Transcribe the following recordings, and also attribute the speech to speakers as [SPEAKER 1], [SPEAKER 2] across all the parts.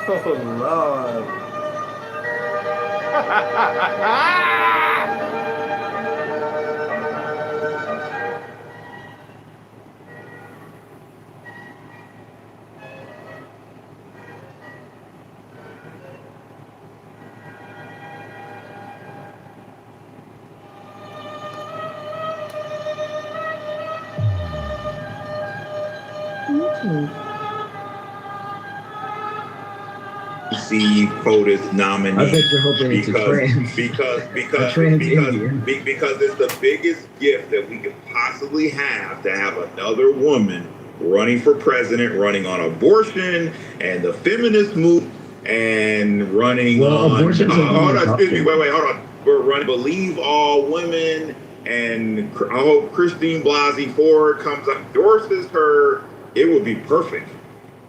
[SPEAKER 1] Oh, Lord.
[SPEAKER 2] See POTUS nominee.
[SPEAKER 3] I bet you're hoping it's a trans.
[SPEAKER 2] Because
[SPEAKER 3] Indian.
[SPEAKER 2] because it's the biggest gift that we could possibly have to have another woman running for president, running on abortion and the feminist movement, and running on. Hold on, excuse me, wait, hold on. We're running Believe All Women, and I hope Christine Blasey Ford comes up, endorses her. It would be perfect.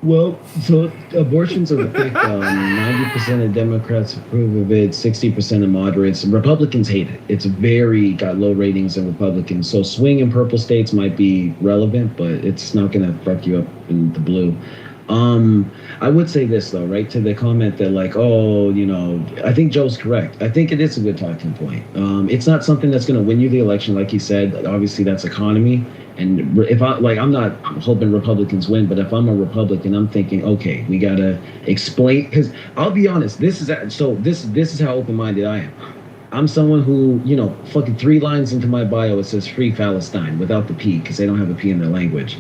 [SPEAKER 3] Well, so abortions are affect 90% of Democrats approve of it, 60% of moderates. Republicans hate it. It's got low ratings in Republicans. So swing in purple states might be relevant, but it's not going to fuck you up in the blue. I would say this though, right, to the comment that like, oh, I think Joe's correct. I think it is a good talking point. It's not something that's going to win you the election, like he said. Obviously, that's economy. And if I'm not hoping Republicans win, but if I'm a Republican, I'm thinking, okay, we gotta explain. Because I'll be honest, this is how open-minded I am. I'm someone who, fucking 3 lines into my bio, it says Free Palestine without the P, because they don't have a P in their language.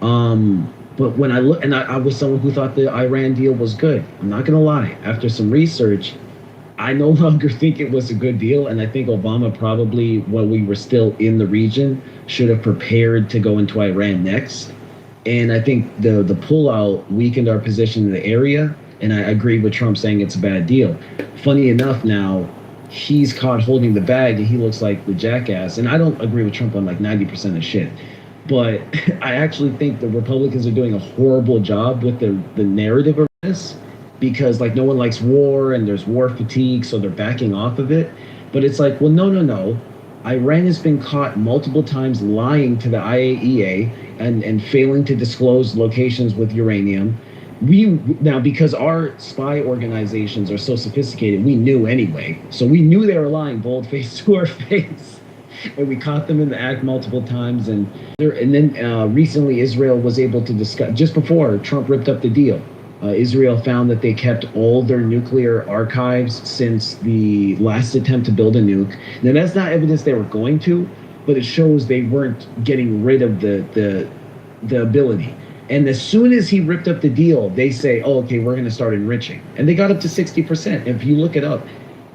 [SPEAKER 3] But when I look, and I was someone who thought the Iran deal was good. I'm not gonna lie. After some research, I no longer think it was a good deal, and I think Obama probably, when we were still in the region, should have prepared to go into Iran next. And I think the pullout weakened our position in the area, and I agree with Trump saying it's a bad deal. Funny enough, now he's caught holding the bag, and he looks like the jackass. And I don't agree with Trump on like 90% of shit, but I actually think the Republicans are doing a horrible job with the narrative of this. Because like no one likes war and there's war fatigue, so they're backing off of it. But it's like, well, no. Iran has been caught multiple times lying to the IAEA and failing to disclose locations with uranium. Now, because our spy organizations are so sophisticated, we knew anyway. So we knew they were lying bold-faced to our face. And we caught them in the act multiple times. And then recently Israel was able to discuss, just before Trump ripped up the deal, Israel found that they kept all their nuclear archives since the last attempt to build a nuke. Now, that's not evidence they were going to, but it shows they weren't getting rid of the ability. And as soon as he ripped up the deal, they say, oh, okay, we're going to start enriching. And they got up to 60%. If you look it up,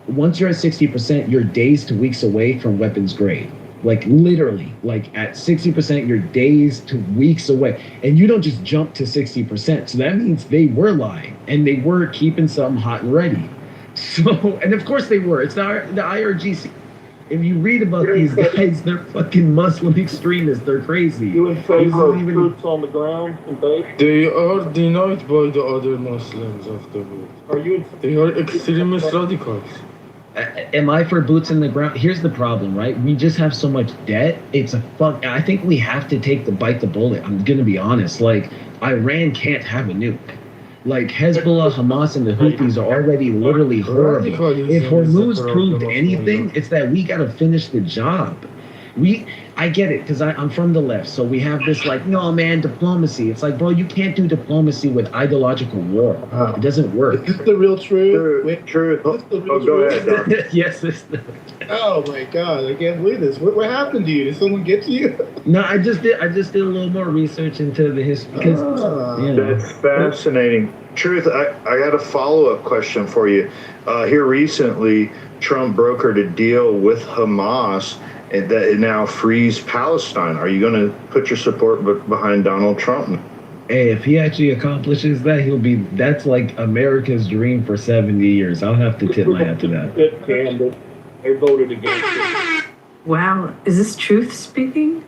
[SPEAKER 3] once you're at 60%, you're days to weeks away from weapons grade. Like literally, like at 60%, you're days to weeks away. And you don't just jump to 60%. So that means they were lying and they were keeping something hot and ready. So, and of course they were. It's the IRGC. If you read about these guys, they're fucking Muslim extremists. They're crazy.
[SPEAKER 1] You in favor of troops on the ground in base?
[SPEAKER 4] They are denied by the other Muslims of the world.
[SPEAKER 1] Are you?
[SPEAKER 4] They are extremist radicals.
[SPEAKER 3] Am I for boots in the ground? Here's the problem, right? We just have so much debt. I think we have to bite the bullet. I'm gonna be honest. Like, Iran can't have a nuke. Like, Hezbollah, Hamas, and the Houthis are already literally horrible. If Hormuz proved anything, it's that we gotta finish the job. I get it, because I'm from the left, so we have this like, no man, diplomacy. It's like, bro, you can't do diplomacy with ideological war. It doesn't work.
[SPEAKER 5] Is this the real truth?
[SPEAKER 2] Truth.
[SPEAKER 5] Go
[SPEAKER 2] ahead.
[SPEAKER 3] Yes,
[SPEAKER 5] Oh my God, I can't believe this. What happened to you? Did someone get to you?
[SPEAKER 3] No, I just did a little more research into the history. Because,
[SPEAKER 2] That's fascinating. Truth, I got a follow-up question for you. Here recently, Trump brokered a deal with Hamas and that it now frees Palestine. Are you going to put your support behind Donald Trump?
[SPEAKER 3] Hey, if he actually accomplishes that, that's like America's dream for 70 years. I'll have to tip my hat to that.
[SPEAKER 1] They voted against it.
[SPEAKER 6] Wow, is this Truth speaking?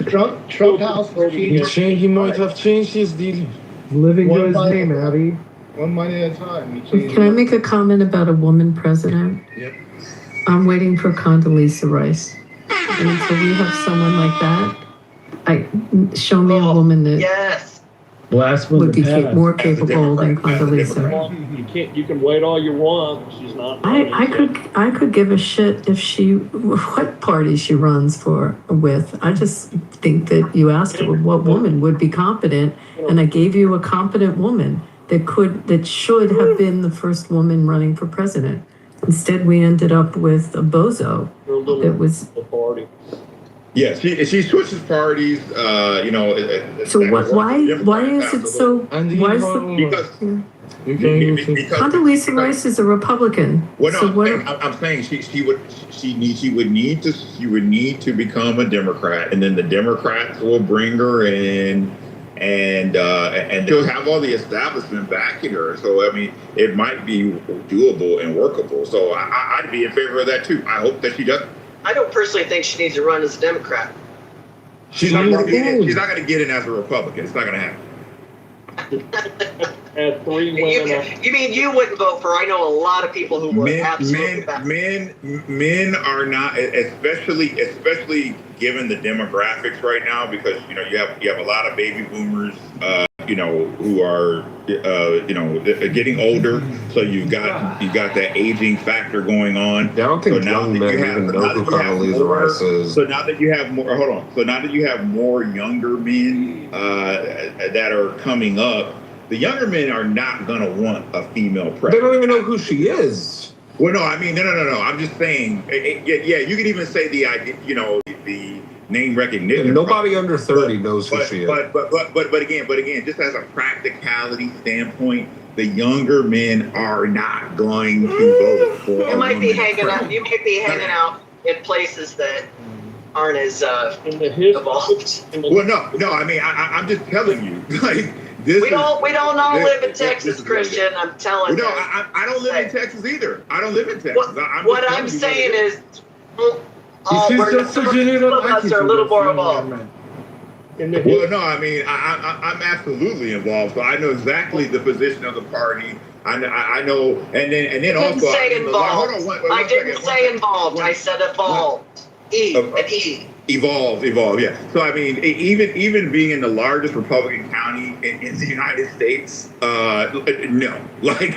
[SPEAKER 5] Trump House
[SPEAKER 4] He might have changed his deal.
[SPEAKER 7] Living to his name, Abby.
[SPEAKER 5] One money at a time.
[SPEAKER 6] Can I make a comment about a woman president?
[SPEAKER 5] Yep.
[SPEAKER 6] I'm waiting for Condoleezza Rice. And until we have someone like that, show me a woman that...
[SPEAKER 8] Yes.
[SPEAKER 3] Last one
[SPEAKER 6] would
[SPEAKER 3] to
[SPEAKER 6] be
[SPEAKER 3] pass.
[SPEAKER 6] more
[SPEAKER 2] As a
[SPEAKER 6] capable than
[SPEAKER 2] Democrat, as a
[SPEAKER 6] Condoleezza.
[SPEAKER 2] Democrat.
[SPEAKER 1] You can't. You can wait all you want. She's not. running,
[SPEAKER 6] I could give a shit if what party she runs with. I just think that you asked her what woman would be competent, and I gave you a competent woman that should have been the first woman running for president. Instead, we ended up with a bozo that was.
[SPEAKER 1] The party.
[SPEAKER 2] Yeah, she switches parties.
[SPEAKER 6] So why is it so?
[SPEAKER 4] And
[SPEAKER 6] Why is
[SPEAKER 2] because
[SPEAKER 6] Condoleezza Rice is a Republican?
[SPEAKER 2] Well, no,
[SPEAKER 6] So what?
[SPEAKER 2] I'm saying she would need to become a Democrat, and then the Democrats will bring her in, and she'll have all the establishment backing her. So I mean, it might be doable and workable. So I'd be in favor of that too. I hope that she does.
[SPEAKER 8] I don't personally think she needs to run as a Democrat.
[SPEAKER 2] She's not going to get in. She's not going to get in as a Republican. It's not going to happen.
[SPEAKER 1] Had 3 women.
[SPEAKER 8] You mean you wouldn't vote for her? I know a lot of people who would.
[SPEAKER 2] Men are not, especially given the demographics right now, because you have a lot of baby boomers, who are getting older. So you got that aging factor going on.
[SPEAKER 9] Yeah, I don't think young men even know who Condoleezza Rice is.
[SPEAKER 2] So now that you have more, So now that you have more younger men that are coming up, the younger men are not going to want a female president.
[SPEAKER 9] They don't even know who she is.
[SPEAKER 2] Well, no, I mean, no. I'm just saying, yeah, you could even say the idea, the name recognition.
[SPEAKER 9] And nobody under 30 knows who she is.
[SPEAKER 2] But again, just as a practicality standpoint, the younger men are not going to vote for.
[SPEAKER 8] You might be hanging out in places that aren't as evolved.
[SPEAKER 2] Well, no. I mean, I'm just telling you, like.
[SPEAKER 8] We don't all live in Texas, Christian. I'm telling you.
[SPEAKER 2] No, I don't live in Texas either. I don't live in Texas.
[SPEAKER 8] What I'm saying is,
[SPEAKER 4] This is just a general
[SPEAKER 8] us are a little more involved.
[SPEAKER 2] Well, no, I mean, I'm absolutely involved, so I know exactly the position of the party. I know, and then also.
[SPEAKER 8] I didn't say involved. I didn't say involved. I said evolved.
[SPEAKER 2] Evolved, yeah. So I mean, even being in the largest Republican county in the United States, no, like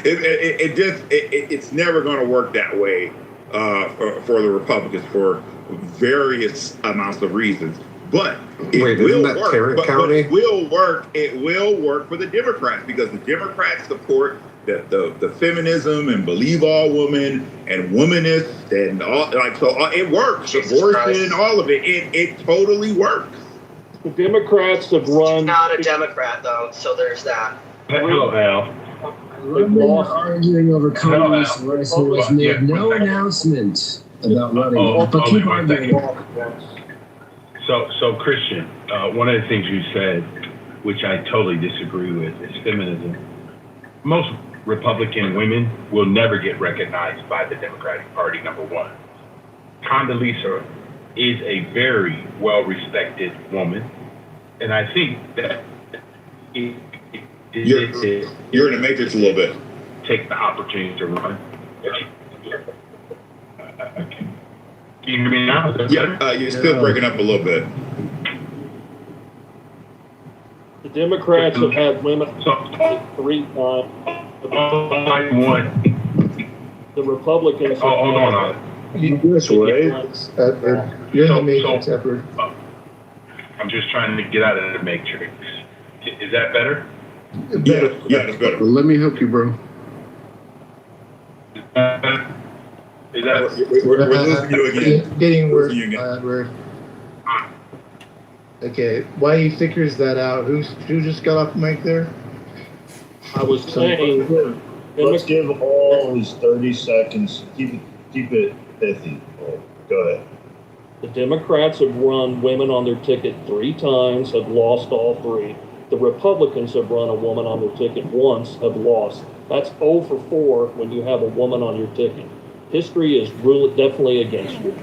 [SPEAKER 2] it's never going to work that way for the Republicans for various amounts of reasons. But it will work. But it will work. It will work for the Democrats because the Democrats support the feminism and believe all women and womanists and all it works. Abortion, all of it. It totally works.
[SPEAKER 1] The Democrats have run.
[SPEAKER 8] She's not a Democrat though, so there's that.
[SPEAKER 10] Hello, Al.
[SPEAKER 3] Women are arguing over Congress Rice who has made no announcement about running. But keep arguing.
[SPEAKER 10] So Christian, one of the things you said, which I totally disagree with, is feminism. Most Republican women will never get recognized by the Democratic Party, number one. Condoleezza is a very well-respected woman, and I think that
[SPEAKER 2] you're in the matrix a little bit.
[SPEAKER 10] Take the opportunity to run. Can you hear me now?
[SPEAKER 2] Yeah, you're still breaking up a little bit.
[SPEAKER 1] The Democrats have had women 3 times. The Republicans.
[SPEAKER 10] Hold on.
[SPEAKER 5] That's right. You're in the matrix, Edward.
[SPEAKER 10] I'm just trying to get out of the matrix. Is that better?
[SPEAKER 2] Yeah, that's better.
[SPEAKER 9] Well, let me help you, bro.
[SPEAKER 10] Is that?
[SPEAKER 2] We're losing you again.
[SPEAKER 5] Getting worse, Edward. Okay, why you figures that out? Who just got off the mic there?
[SPEAKER 1] I was saying,
[SPEAKER 11] let's give always 30 seconds. Keep it pithy. Go ahead.
[SPEAKER 1] The Democrats have run women on their ticket 3 times, have lost all 3. The Republicans have run a woman on their ticket once, have lost. That's 0 for 4 when you have a woman on your ticket. History is definitely against you.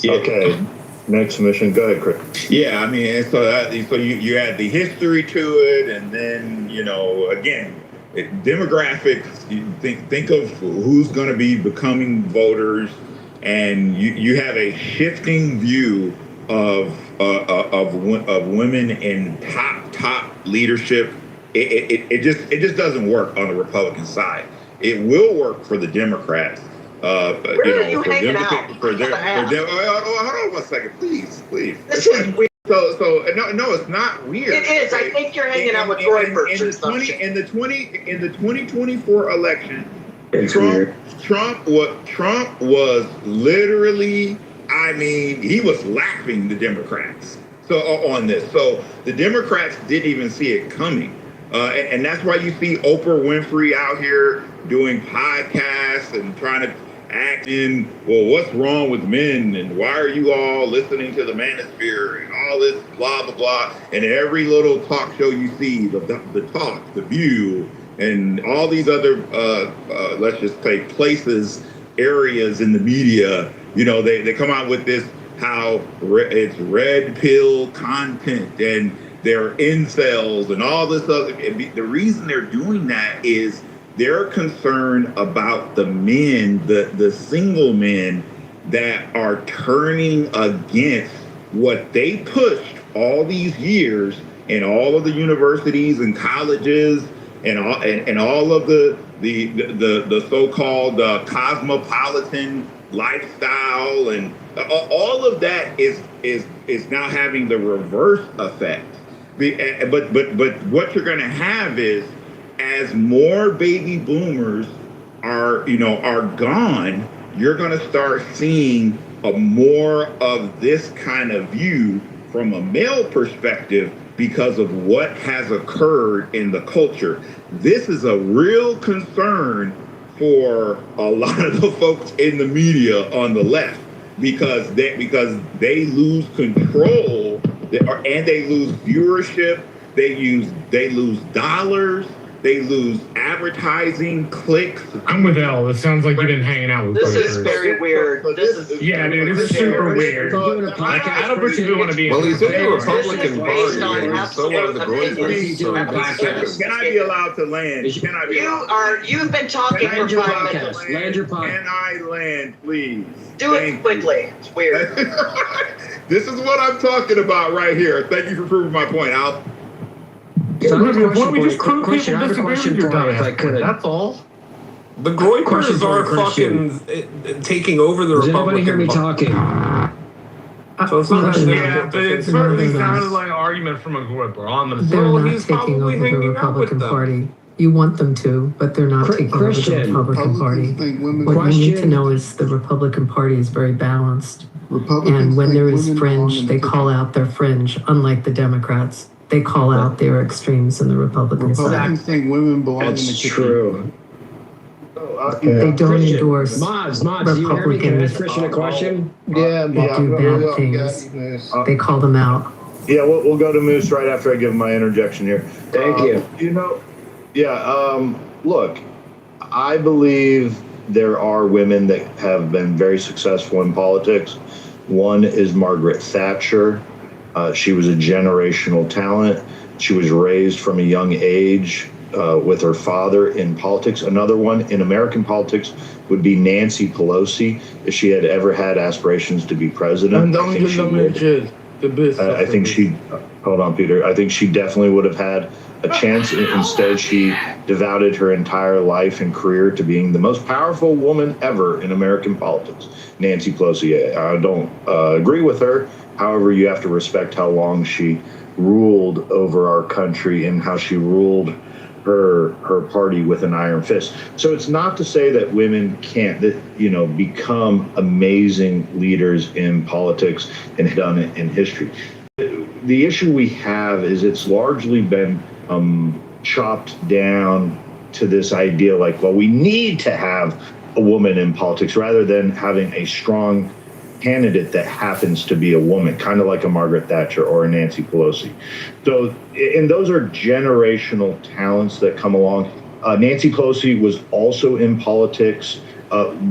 [SPEAKER 2] Yeah.
[SPEAKER 11] Okay. Next mission. Go ahead, Chris.
[SPEAKER 2] Yeah, I mean, so you add the history to it, and then again, demographics. You think of who's going to be becoming voters, and you have a shifting view of of women in top leadership, it just doesn't work on the Republican side. It will work for the Democrats.
[SPEAKER 8] Where are you hanging out?
[SPEAKER 2] Hold on 1 second, please.
[SPEAKER 8] This is weird.
[SPEAKER 2] So no, it's not weird.
[SPEAKER 8] It is. I think you're hanging out with Roypers or something.
[SPEAKER 2] In the 2024 election,
[SPEAKER 3] It's weird.
[SPEAKER 2] Trump was literally, I mean, he was laughing the Democrats on this. So the Democrats didn't even see it coming. And that's why you see Oprah Winfrey out here doing podcasts and trying to act in, well, what's wrong with men and why are you all listening to the manosphere and all this blah, blah, blah. And every little talk show you see, the Talk, The View, and all these other, let's just say places, areas in the media, you know, they come out with this, how it's red pill content and they're incels and all this other. The reason they're doing that is they're concerned about the men, the single men that are turning against what they pushed all these years in all of the universities and colleges and all of the so-called cosmopolitan lifestyle, and all of that is now having the reverse effect. But what you're going to have is, as more baby boomers are gone, you're going to start seeing more of this kind of view from a male perspective because of what has occurred in the culture. This is a real concern for a lot of the folks in the media on the left because they lose control and they lose viewership. They lose dollars. They lose advertising, clicks.
[SPEAKER 12] I'm with Elle. It sounds like you've been hanging out with
[SPEAKER 8] This is very weird.
[SPEAKER 12] Yeah, dude, this is super weird. I don't particularly want to be.
[SPEAKER 9] Well, he's in the Republican
[SPEAKER 8] based on
[SPEAKER 9] Party, and so are the
[SPEAKER 8] absolute
[SPEAKER 9] Roypers.
[SPEAKER 2] Can I be allowed to land?
[SPEAKER 8] You've been talking for 5 minutes.
[SPEAKER 3] Land your podcast.
[SPEAKER 2] Can I land, please?
[SPEAKER 8] Do it quickly. It's weird.
[SPEAKER 2] This is what I'm talking about right here. Thank you for proving my point.
[SPEAKER 12] Why don't we just prove people disagree with your dumbass? That's all.
[SPEAKER 9] The Roypers are fucking taking over the
[SPEAKER 3] Does
[SPEAKER 9] Republican
[SPEAKER 3] anybody hear me talking?
[SPEAKER 9] So it's not
[SPEAKER 12] Yeah, but it certainly sounded like an argument from a Royper on
[SPEAKER 6] They're
[SPEAKER 12] themselves.
[SPEAKER 6] not
[SPEAKER 9] he's
[SPEAKER 6] taking
[SPEAKER 9] probably
[SPEAKER 6] over the
[SPEAKER 9] hanging out with
[SPEAKER 6] Republican
[SPEAKER 9] them.
[SPEAKER 6] Party. You want them to, but they're not taking over the
[SPEAKER 3] Christian,
[SPEAKER 6] Republican Party. What you need to know is the Republican Party is very balanced. And when there is fringe, they call out their fringe, unlike the Democrats. They call out their extremes in the Republican side.
[SPEAKER 11] Republicans think women belong in the
[SPEAKER 3] That's
[SPEAKER 11] kitchen.
[SPEAKER 3] true.
[SPEAKER 6] They don't
[SPEAKER 3] Christian,
[SPEAKER 6] endorse
[SPEAKER 3] Mods, do you hear me? Can I ask
[SPEAKER 6] Republicans.
[SPEAKER 3] Christian a question?
[SPEAKER 11] Yeah,
[SPEAKER 6] They do bad things. They call them out.
[SPEAKER 11] Yeah, we'll go to Moose right after I give my interjection here.
[SPEAKER 3] Thank you.
[SPEAKER 11] Look, I believe there are women that have been very successful in politics. One is Margaret Thatcher. She was a generational talent. She was raised from a young age with her father in politics. Another one in American politics would be Nancy Pelosi, if she had ever had aspirations to be president.
[SPEAKER 4] And don't give them inches. The best.
[SPEAKER 11] I think she, hold on, Peter. I think she definitely would have had a chance. Instead, she devoted her entire life and career to being the most powerful woman ever in American politics. Nancy Pelosi. I don't agree with her. However, you have to respect how long she ruled over our country and how she ruled her party with an iron fist. So it's not to say that women can't, become amazing leaders in politics and done it in history. The issue we have is it's largely been chopped down to this idea like, well, we need to have a woman in politics rather than having a strong candidate that happens to be a woman, kind of like a Margaret Thatcher or a Nancy Pelosi. So, and those are generational talents that come along. Nancy Pelosi was also in politics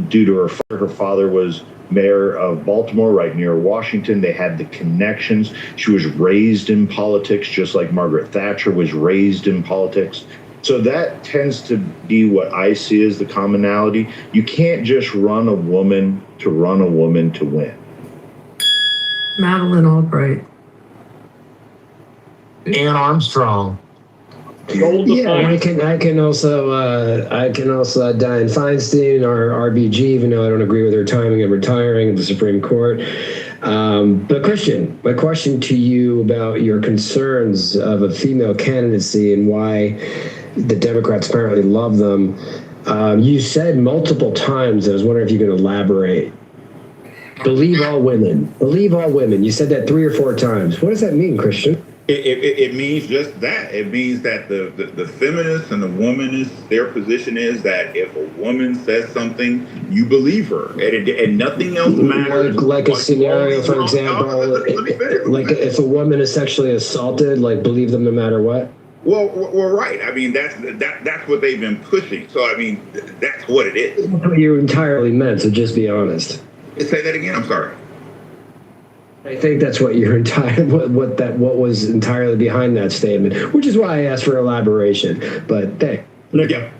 [SPEAKER 11] due to her father. Her father was mayor of Baltimore, right near Washington. They had the connections. She was raised in politics, just like Margaret Thatcher was raised in politics. So that tends to be what I see as the commonality. You can't just run a woman to win.
[SPEAKER 6] Madeleine Albright
[SPEAKER 12] Ann Armstrong.
[SPEAKER 13] Yeah, I can also Dianne Feinstein or RBG, even though I don't agree with her timing of retiring of the Supreme Court. But Christian, my question to you about your concerns of a female candidacy and why the Democrats apparently love them. You said multiple times, I was wondering if you could elaborate. Believe all women. Believe all women. You said that 3 or 4 times. What does that mean, Christian?
[SPEAKER 2] It means just that. It means that the feminists and the womanists, their position is that if a woman says something, you believe her, and nothing else matters.
[SPEAKER 13] Like a scenario, for example, like if a woman is sexually assaulted, like believe them no matter what.
[SPEAKER 2] Well, right. I mean, that's what they've been pushing. So I mean, that's what it is.
[SPEAKER 13] That's what you entirely meant. So just be honest.
[SPEAKER 2] Say that again. I'm sorry.
[SPEAKER 13] I think that's what your what was entirely behind that statement, which is why I asked for elaboration. But
[SPEAKER 5] look at.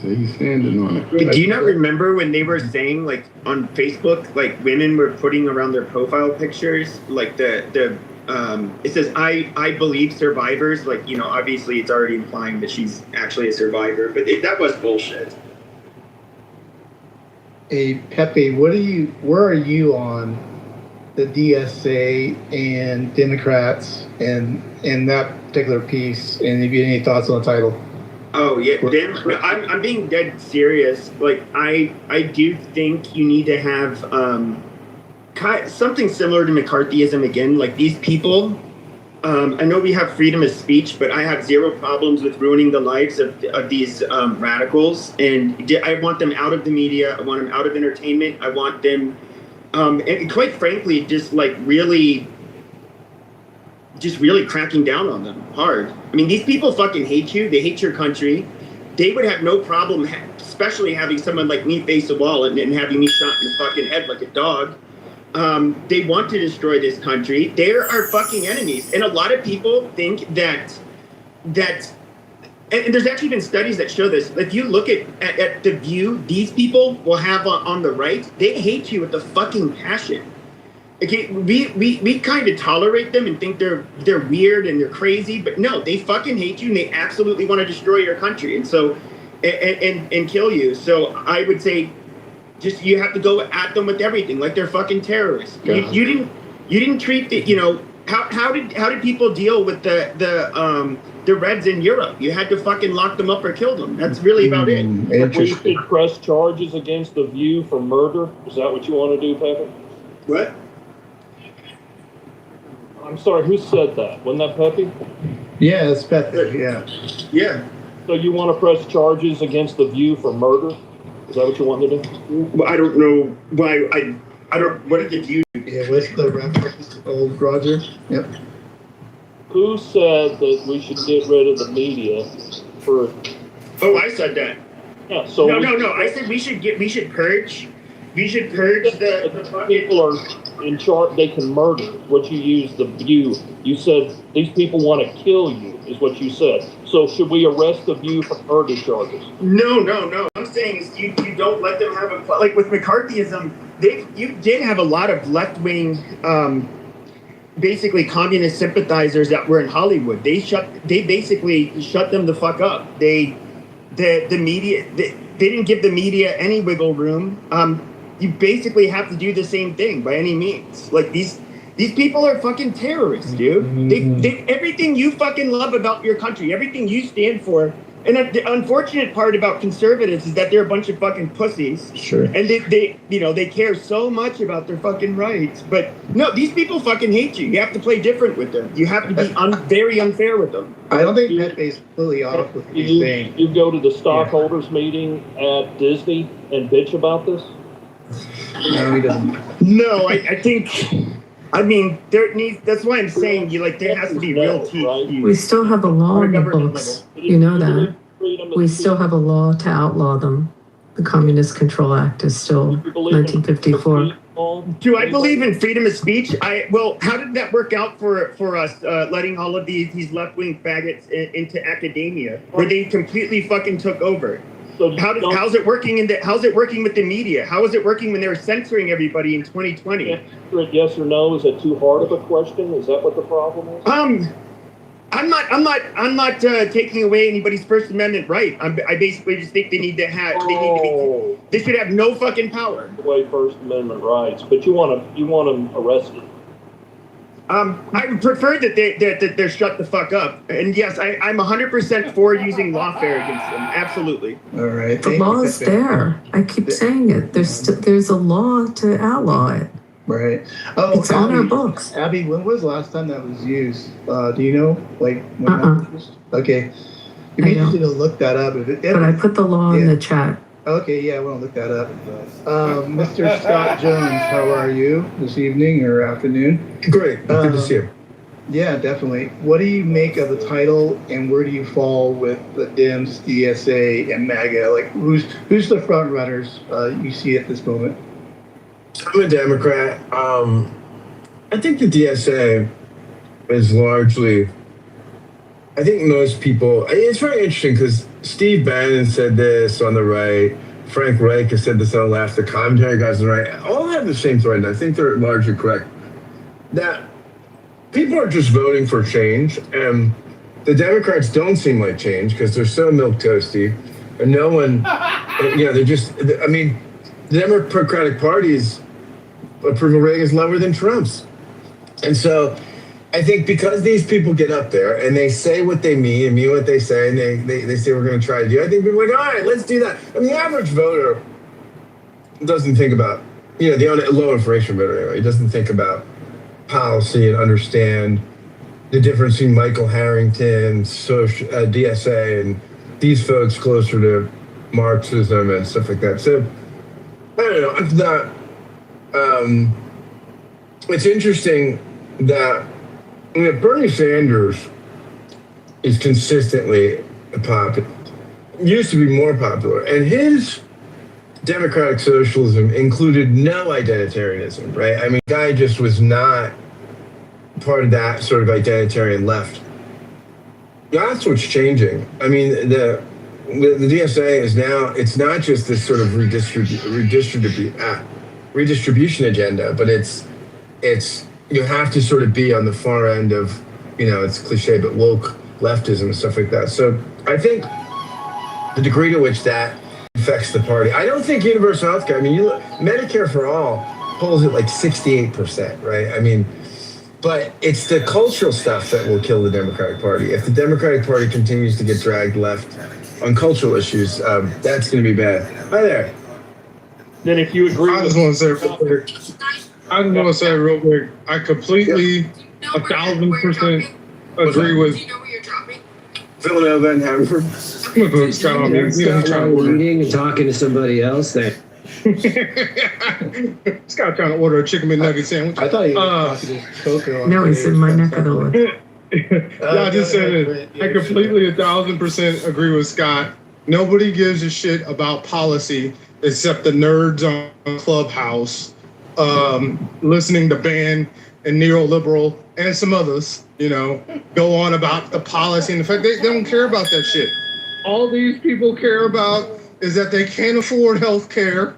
[SPEAKER 4] He's standing on it.
[SPEAKER 14] Do you not remember when they were saying, like, on Facebook, like, women were putting around their profile pictures, like it says I believe survivors, like, you know, obviously it's already implying that she's actually a survivor, but that was bullshit.
[SPEAKER 5] Hey, Pepe, where are you on the DSA and Democrats and that particular piece? And if you have any thoughts on the title?
[SPEAKER 14] Oh yeah, I'm being dead serious. Like I do think you need to have something similar to McCarthyism again. Like these people, I know we have freedom of speech, but I have zero problems with ruining the lives of these radicals. And I want them out of the media. I want them out of entertainment. I want them, and quite frankly, just really cracking down on them hard. I mean, these people fucking hate you. They hate your country. They would have no problem, especially having someone like me face a wall and having me shot in the fucking head like a dog. They want to destroy this country. They're our fucking enemies. And a lot of people think that and there's actually been studies that show this. If you look at the view these people will have on the right, they hate you with a fucking passion. Okay, we kind of tolerate them and think they're weird and they're crazy, but no, they fucking hate you and they absolutely want to destroy your country and so and kill you. So I would say, just you have to go at them with everything, like they're fucking terrorists. Yeah. You didn't treat the, you know, how did people deal with the Reds in Europe? You had to fucking lock them up or kill them. That's really about it.
[SPEAKER 1] We should press charges against the View for murder. Is that what you want to do, Pepe?
[SPEAKER 14] What?
[SPEAKER 1] I'm sorry, who said that? Wasn't that Pepe?
[SPEAKER 5] Yeah, it's Pepe. Yeah.
[SPEAKER 14] Yeah.
[SPEAKER 1] So you want to press charges against the View for murder? Is that what you want to do?
[SPEAKER 14] Well, I don't know why. I don't. What did the View do?
[SPEAKER 5] Yeah, what's the reference? Old Roger. Yep.
[SPEAKER 1] Who said that we should get rid of the media for?
[SPEAKER 14] Oh, I said that.
[SPEAKER 1] Yeah. So
[SPEAKER 14] no. I said we should purge. We should purge the
[SPEAKER 1] people are in charge. They can murder. What you use the View. You said these people want to kill you. Is what you said. So should we arrest the View for murder charges?
[SPEAKER 14] No. I'm saying is you don't let them have a, like with McCarthyism. You did have a lot of left wing, basically communist sympathizers that were in Hollywood. They basically shut them the fuck up. The media. They didn't give the media any wiggle room. You basically have to do the same thing by any means. Like these people are fucking terrorists, dude. They everything you fucking love about your country, everything you stand for. And the unfortunate part about conservatives is that they're a bunch of fucking pussies.
[SPEAKER 13] Sure.
[SPEAKER 14] And they care so much about their fucking rights. But no, these people fucking hate you. You have to play different with them. You have to be very unfair with them.
[SPEAKER 5] I don't think Pepe's completely off with these things.
[SPEAKER 1] You go to the stockholders meeting at Disney and bitch about this?
[SPEAKER 5] No, he doesn't.
[SPEAKER 14] No, I think. I mean, that's why I'm saying there has to be real teeth. Right?
[SPEAKER 6] We still have a law in the books. You know that. We still have a law to outlaw them. The Communist Control Act is still 1954.
[SPEAKER 14] Do I believe in freedom of speech? How did that work out for us, letting all of these left-wing faggots into academia, where they completely fucking took over?
[SPEAKER 1] So
[SPEAKER 14] how's it working how's it working with the media? How is it working when they were censoring everybody in 2020?
[SPEAKER 1] Yes or no? Is it too hard of a question? Is that what the problem is?
[SPEAKER 14] I'm not taking away anybody's First Amendment right. I basically just think they should have no fucking power.
[SPEAKER 1] Away First Amendment rights, but you want them arrested.
[SPEAKER 14] I would prefer that they're shut the fuck up. And yes, I'm 100% for using lawfare against them. Absolutely.
[SPEAKER 5] All right.
[SPEAKER 6] The law is there. I keep saying it. There's a law to outlaw it.
[SPEAKER 5] Right. Oh,
[SPEAKER 6] it's on our books.
[SPEAKER 5] Abby, when was the last time that was used? Do you know? Like when that was used? Okay. You may need to look that up.
[SPEAKER 6] But I put the law in the chat.
[SPEAKER 5] Okay, yeah, I want to look that up. Mr. Scott Jones, how are you this evening or afternoon?
[SPEAKER 15] Great. Good to see you.
[SPEAKER 5] Yeah, definitely. What do you make of the title, and where do you fall with the Dems, DSA, and MAGA? Like, who's the front runners you see at this moment?
[SPEAKER 15] I'm a Democrat. I think the DSA is largely. I think most people. It's very interesting because Steve Bannon said this on the right. Frank Reich has said this on the left. The commentary guys on the right all have the same thread, and I think they're largely correct. That people are just voting for change, and the Democrats don't seem like change because they're so milquetoasty, and no one. They're just. I mean, the Democratic Party's approval rating is lower than Trump's, and so. I think because these people get up there and they say what they mean and mean what they say, and they say we're going to try to do, I think people are like, all right, let's do that. I mean, the average voter doesn't think about, the low information voter anyway, doesn't think about policy and understand the difference between Michael Harrington, DSA, and these folks closer to Marxism and stuff like that. So, I don't know. It's not, it's interesting that Bernie Sanders is consistently popular. Used to be more popular, and his democratic socialism included no identitarianism, right? I mean, guy just was not part of that sort of identitarian left. That's what's changing. I mean, the DSA is now, it's not just this sort of redistribution agenda, but it's you have to sort of be on the far end of, it's cliche, but woke leftism and stuff like that. So I think the degree to which that affects the party, I don't think universal health care, I mean, you look, Medicare for all polls at like 68%, right? I mean, but it's the cultural stuff that will kill the Democratic Party. If the Democratic Party continues to get dragged left on cultural issues, that's going to be bad. Hi there.
[SPEAKER 1] Then if you agree,
[SPEAKER 4] I just want to say real quick, I completely 1,000% agree with
[SPEAKER 15] Villanova and Haverford.
[SPEAKER 13] Eating and talking to somebody else there.
[SPEAKER 4] Scott trying to order a chicken McNugget sandwich.
[SPEAKER 5] I thought he was talking to Coco.
[SPEAKER 6] No, he's in my neck of the woods.
[SPEAKER 4] I just said it. I completely 1,000% agree with Scott. Nobody gives a shit about policy except the nerds on Clubhouse, listening to Ban and neoliberal and some others, go on about the policy and the fact they don't care about that shit. All these people care about is that they can't afford health care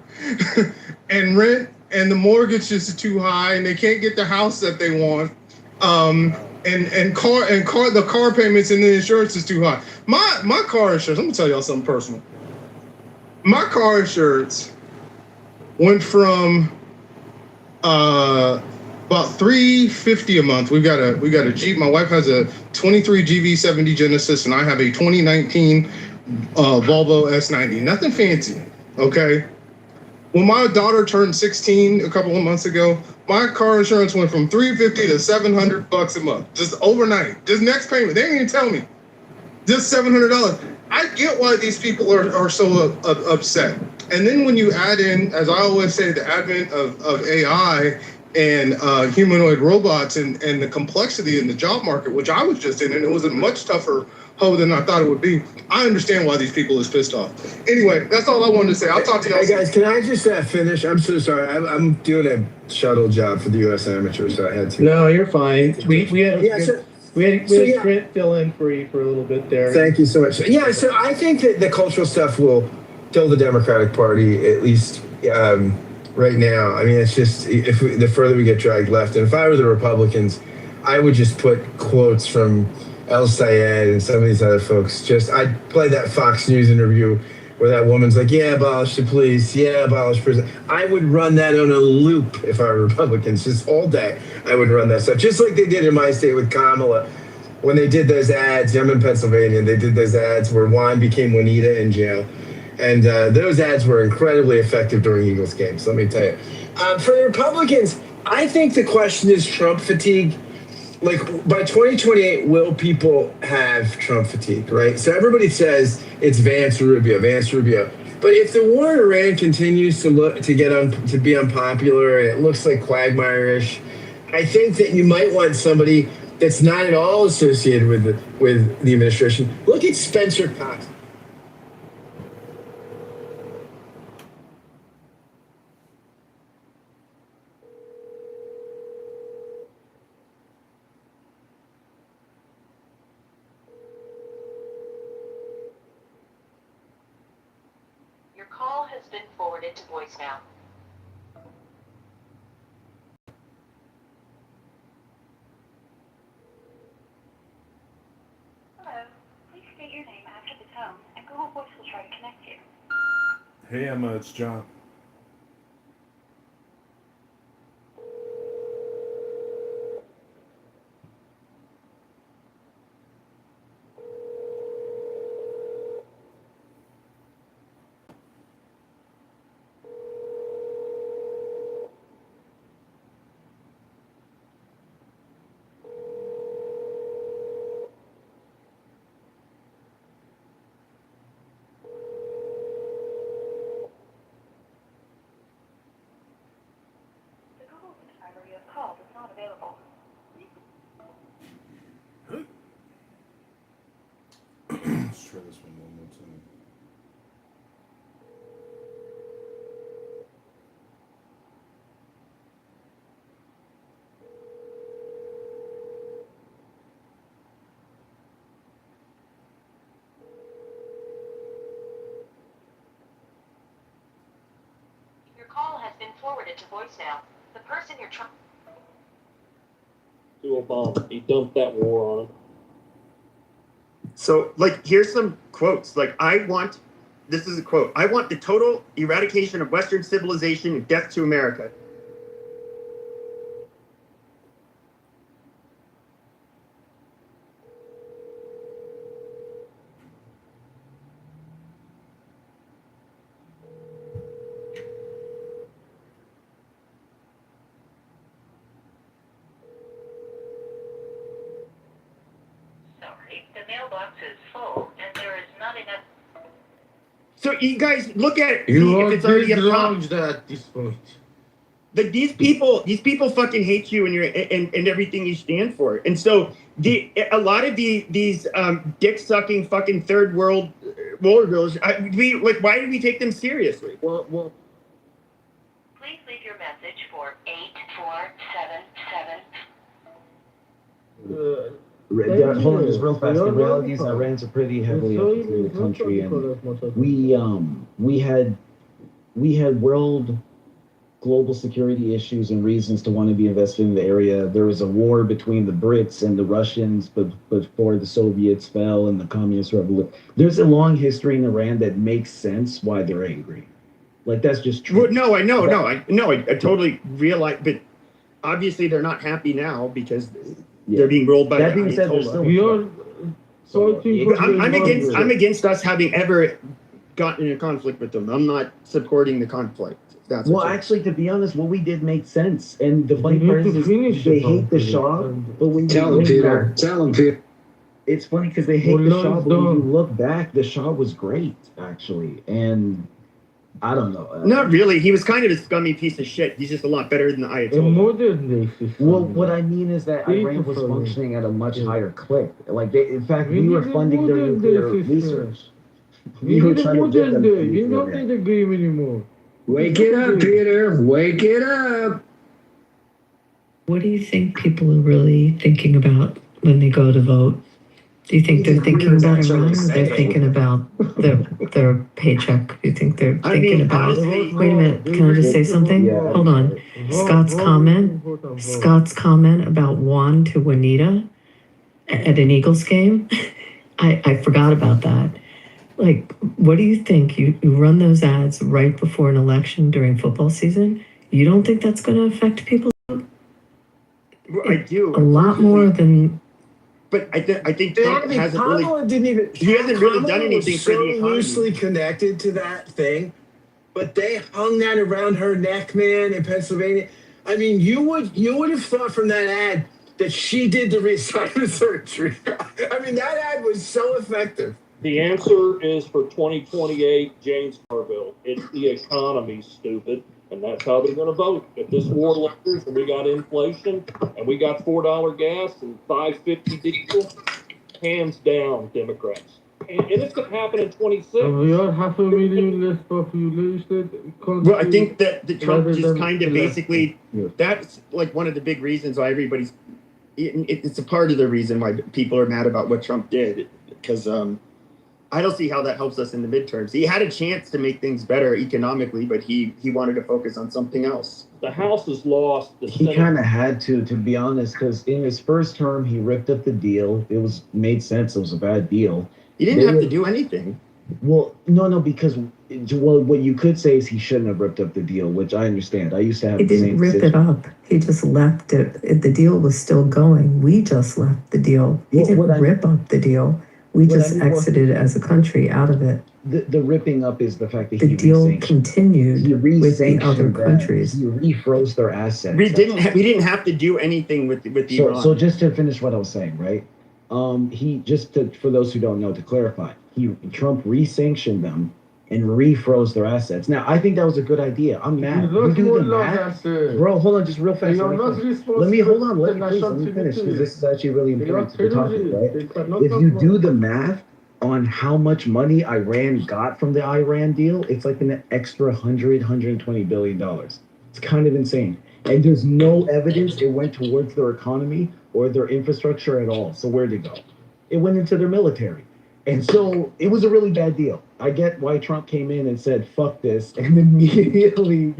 [SPEAKER 4] and rent, and the mortgage is too high, and they can't get the house that they want. The car payments and the insurance is too high. My car insurance, I'm gonna tell y'all something personal. My car insurance went from about $350 a month. We got a Jeep. My wife has a 23 GV70 Genesis, and I have a 2019 Volvo S90. Nothing fancy, okay? When my daughter turned 16 a couple of months ago, my car insurance went from $350 to $700 a month, just overnight. Just next payment. They didn't even tell me. Just $700. I get why these people are so upset. And then when you add in, as I always say, the advent of AI and humanoid robots and the complexity in the job market, which I was just in, and it was a much tougher hoe than I thought it would be. I understand why these people is pissed off. Anyway, that's all I wanted to say. I'll talk to y'all.
[SPEAKER 15] Hey guys, can I just finish? I'm so sorry. I'm doing a shuttle job for the U.S. Amateur, so I had to.
[SPEAKER 5] No, you're fine. We had Trent fill in for you for a little bit there.
[SPEAKER 15] Thank you so much. Yeah, so I think that the cultural stuff will kill the Democratic Party, at least right now. I mean, it's just the further we get dragged left. And if I were the Republicans, I would just put quotes from El Sayed and some of these other folks. I'd play that Fox News interview where that woman's like, yeah, abolish the police, yeah, abolish prison. I would run that on a loop if I were Republicans, just all day. I would run that stuff, just like they did in my state with Kamala. When they did those ads, I'm in Pennsylvania, they did those ads where Juan became Juanita in jail. And those ads were incredibly effective during Eagles games, let me tell you. For the Republicans, I think the question is Trump fatigue. Like, by 2028, will people have Trump fatigue, right? So everybody says it's Vance Rubio. But if the war in Iran continues to be unpopular and it looks like Quagmire-ish, I think that you might want somebody that's not at all associated with the administration. Look at Spencer Cox.
[SPEAKER 16] Your call has been forwarded to voicemail.
[SPEAKER 17] Hello. Please state your name after the tone, and Google Voice will try to connect you.
[SPEAKER 18] Hey Emma, it's John.
[SPEAKER 17] The Google subscriber you have called is not available.
[SPEAKER 18] Let's try this one more time.
[SPEAKER 16] Your call has been forwarded to voicemail. The person you're trying
[SPEAKER 1] To Obama, he dumped that war on him.
[SPEAKER 14] So, like, here's some quotes. Like, this is a quote, I want the total eradication of Western civilization and death to America.
[SPEAKER 16] Sorry, the mailbox is full and there is not enough.
[SPEAKER 14] So you guys look at it.
[SPEAKER 4] You
[SPEAKER 14] see
[SPEAKER 4] are
[SPEAKER 14] if it's already a problem.
[SPEAKER 4] acknowledged at this point.
[SPEAKER 14] Like these people fucking hate you and everything you stand for. And so a lot of these dick sucking fucking third world roller girls, why do we take them seriously?
[SPEAKER 16] Please leave your message for 8477.
[SPEAKER 3] Hold on, just real fast. The reality is Iran's are pretty heavily affected the country, and we had world global security issues and reasons to want to be invested in the area. There was a war between the Brits and the Russians, but before the Soviets fell and the communist revolution. There's a long history in Iran that makes sense why they're angry. Like that's just true.
[SPEAKER 14] Well, no, I know, I totally realize, but obviously they're not happy now because they're being rolled by.
[SPEAKER 3] That being said, they're still.
[SPEAKER 14] I'm against us having ever gotten in a conflict with them. I'm not supporting the conflict. That's
[SPEAKER 3] well, actually, to be honest, what we did made sense. And the funny part is they hate the Shah, but when
[SPEAKER 13] tell them, Peter.
[SPEAKER 3] It's funny because they hate the Shah, but when you look back, the Shah was great, actually. And I don't know.
[SPEAKER 14] Not really. He was kind of a scummy piece of shit. He's just a lot better than the Ayatollah.
[SPEAKER 3] Well, what I mean is that Iran was functioning at a much higher clip. Like, in fact, we were funding their nuclear research. We were trying to get them.
[SPEAKER 7] We're not in the game anymore.
[SPEAKER 13] Wake it up, Peter. Wake it up.
[SPEAKER 6] What do you think people are really thinking about when they go to vote? Do you think they're thinking about
[SPEAKER 12] Actually
[SPEAKER 6] Iran, or they're
[SPEAKER 12] saying.
[SPEAKER 6] thinking about their paycheck? Do you think they're thinking about?
[SPEAKER 14] honestly,
[SPEAKER 6] Wait a minute. Can I just say something?
[SPEAKER 3] Yeah.
[SPEAKER 6] Hold on. Scott's comment about Juan to Juanita at an Eagles game. I forgot about that. Like, what do you think? You run those ads right before an election during football season. You don't think that's going to affect people
[SPEAKER 14] I do.
[SPEAKER 6] a lot more than?
[SPEAKER 14] But I think Trump hasn't really.
[SPEAKER 15] Kamala didn't even.
[SPEAKER 14] He hasn't really done
[SPEAKER 15] Kamala
[SPEAKER 14] anything
[SPEAKER 15] was
[SPEAKER 14] for
[SPEAKER 15] so
[SPEAKER 14] the economy.
[SPEAKER 15] loosely connected to that thing, but they hung that around her neck, man, in Pennsylvania. I mean, you would have thought from that ad that she did the reassignment surgery. I mean, that ad was so effective.
[SPEAKER 1] The answer is for 2028, James Carville. It's the economy, stupid. And that's how they're going to vote. If this war lingers and we got inflation and we got $4 gas and $5.50 diesel, hands down, Democrats. And it's going to happen in 26.
[SPEAKER 7] We are 500,000 less population.
[SPEAKER 14] Well, I think that Trump just kind of basically, that's like one of the big reasons why everybody's, it's a part of the reason why people are mad about what Trump did. Because I don't see how that helps us in the midterms. He had a chance to make things better economically, but he wanted to focus on something else.
[SPEAKER 1] The House has lost.
[SPEAKER 3] He kind of had to be honest, because in his first term, he ripped up the deal. It made sense. It was a bad deal.
[SPEAKER 14] He didn't have to do anything.
[SPEAKER 3] Well, no, because what you could say is he shouldn't have ripped up the deal, which I understand. I used to have
[SPEAKER 6] He
[SPEAKER 3] the
[SPEAKER 6] didn't
[SPEAKER 3] same
[SPEAKER 6] rip
[SPEAKER 3] position.
[SPEAKER 6] it up. He just left it. The deal was still going. We just left the deal. He didn't rip up the deal. We just exited as a country out of it.
[SPEAKER 3] The ripping up is the fact that
[SPEAKER 6] the deal continued with the other countries.
[SPEAKER 3] He refroze their assets.
[SPEAKER 14] We didn't have to do anything with Iran.
[SPEAKER 3] So just to finish what I was saying, right? For those who don't know, to clarify, Trump re-sanctioned them and refroze their assets. Now, I think that was a good idea. I'm mad. We do the math. Bro, hold on, just real fast. Let me finish, because this is actually really important to the topic, right? If you do the math on how much money Iran got from the Iran deal, it's like an extra $120 billion. It's kind of insane. And there's no evidence it went towards their economy or their infrastructure at all. So where'd it go? It went into their military. And so it was a really bad deal. I get why Trump came in and said, fuck this, and immediately,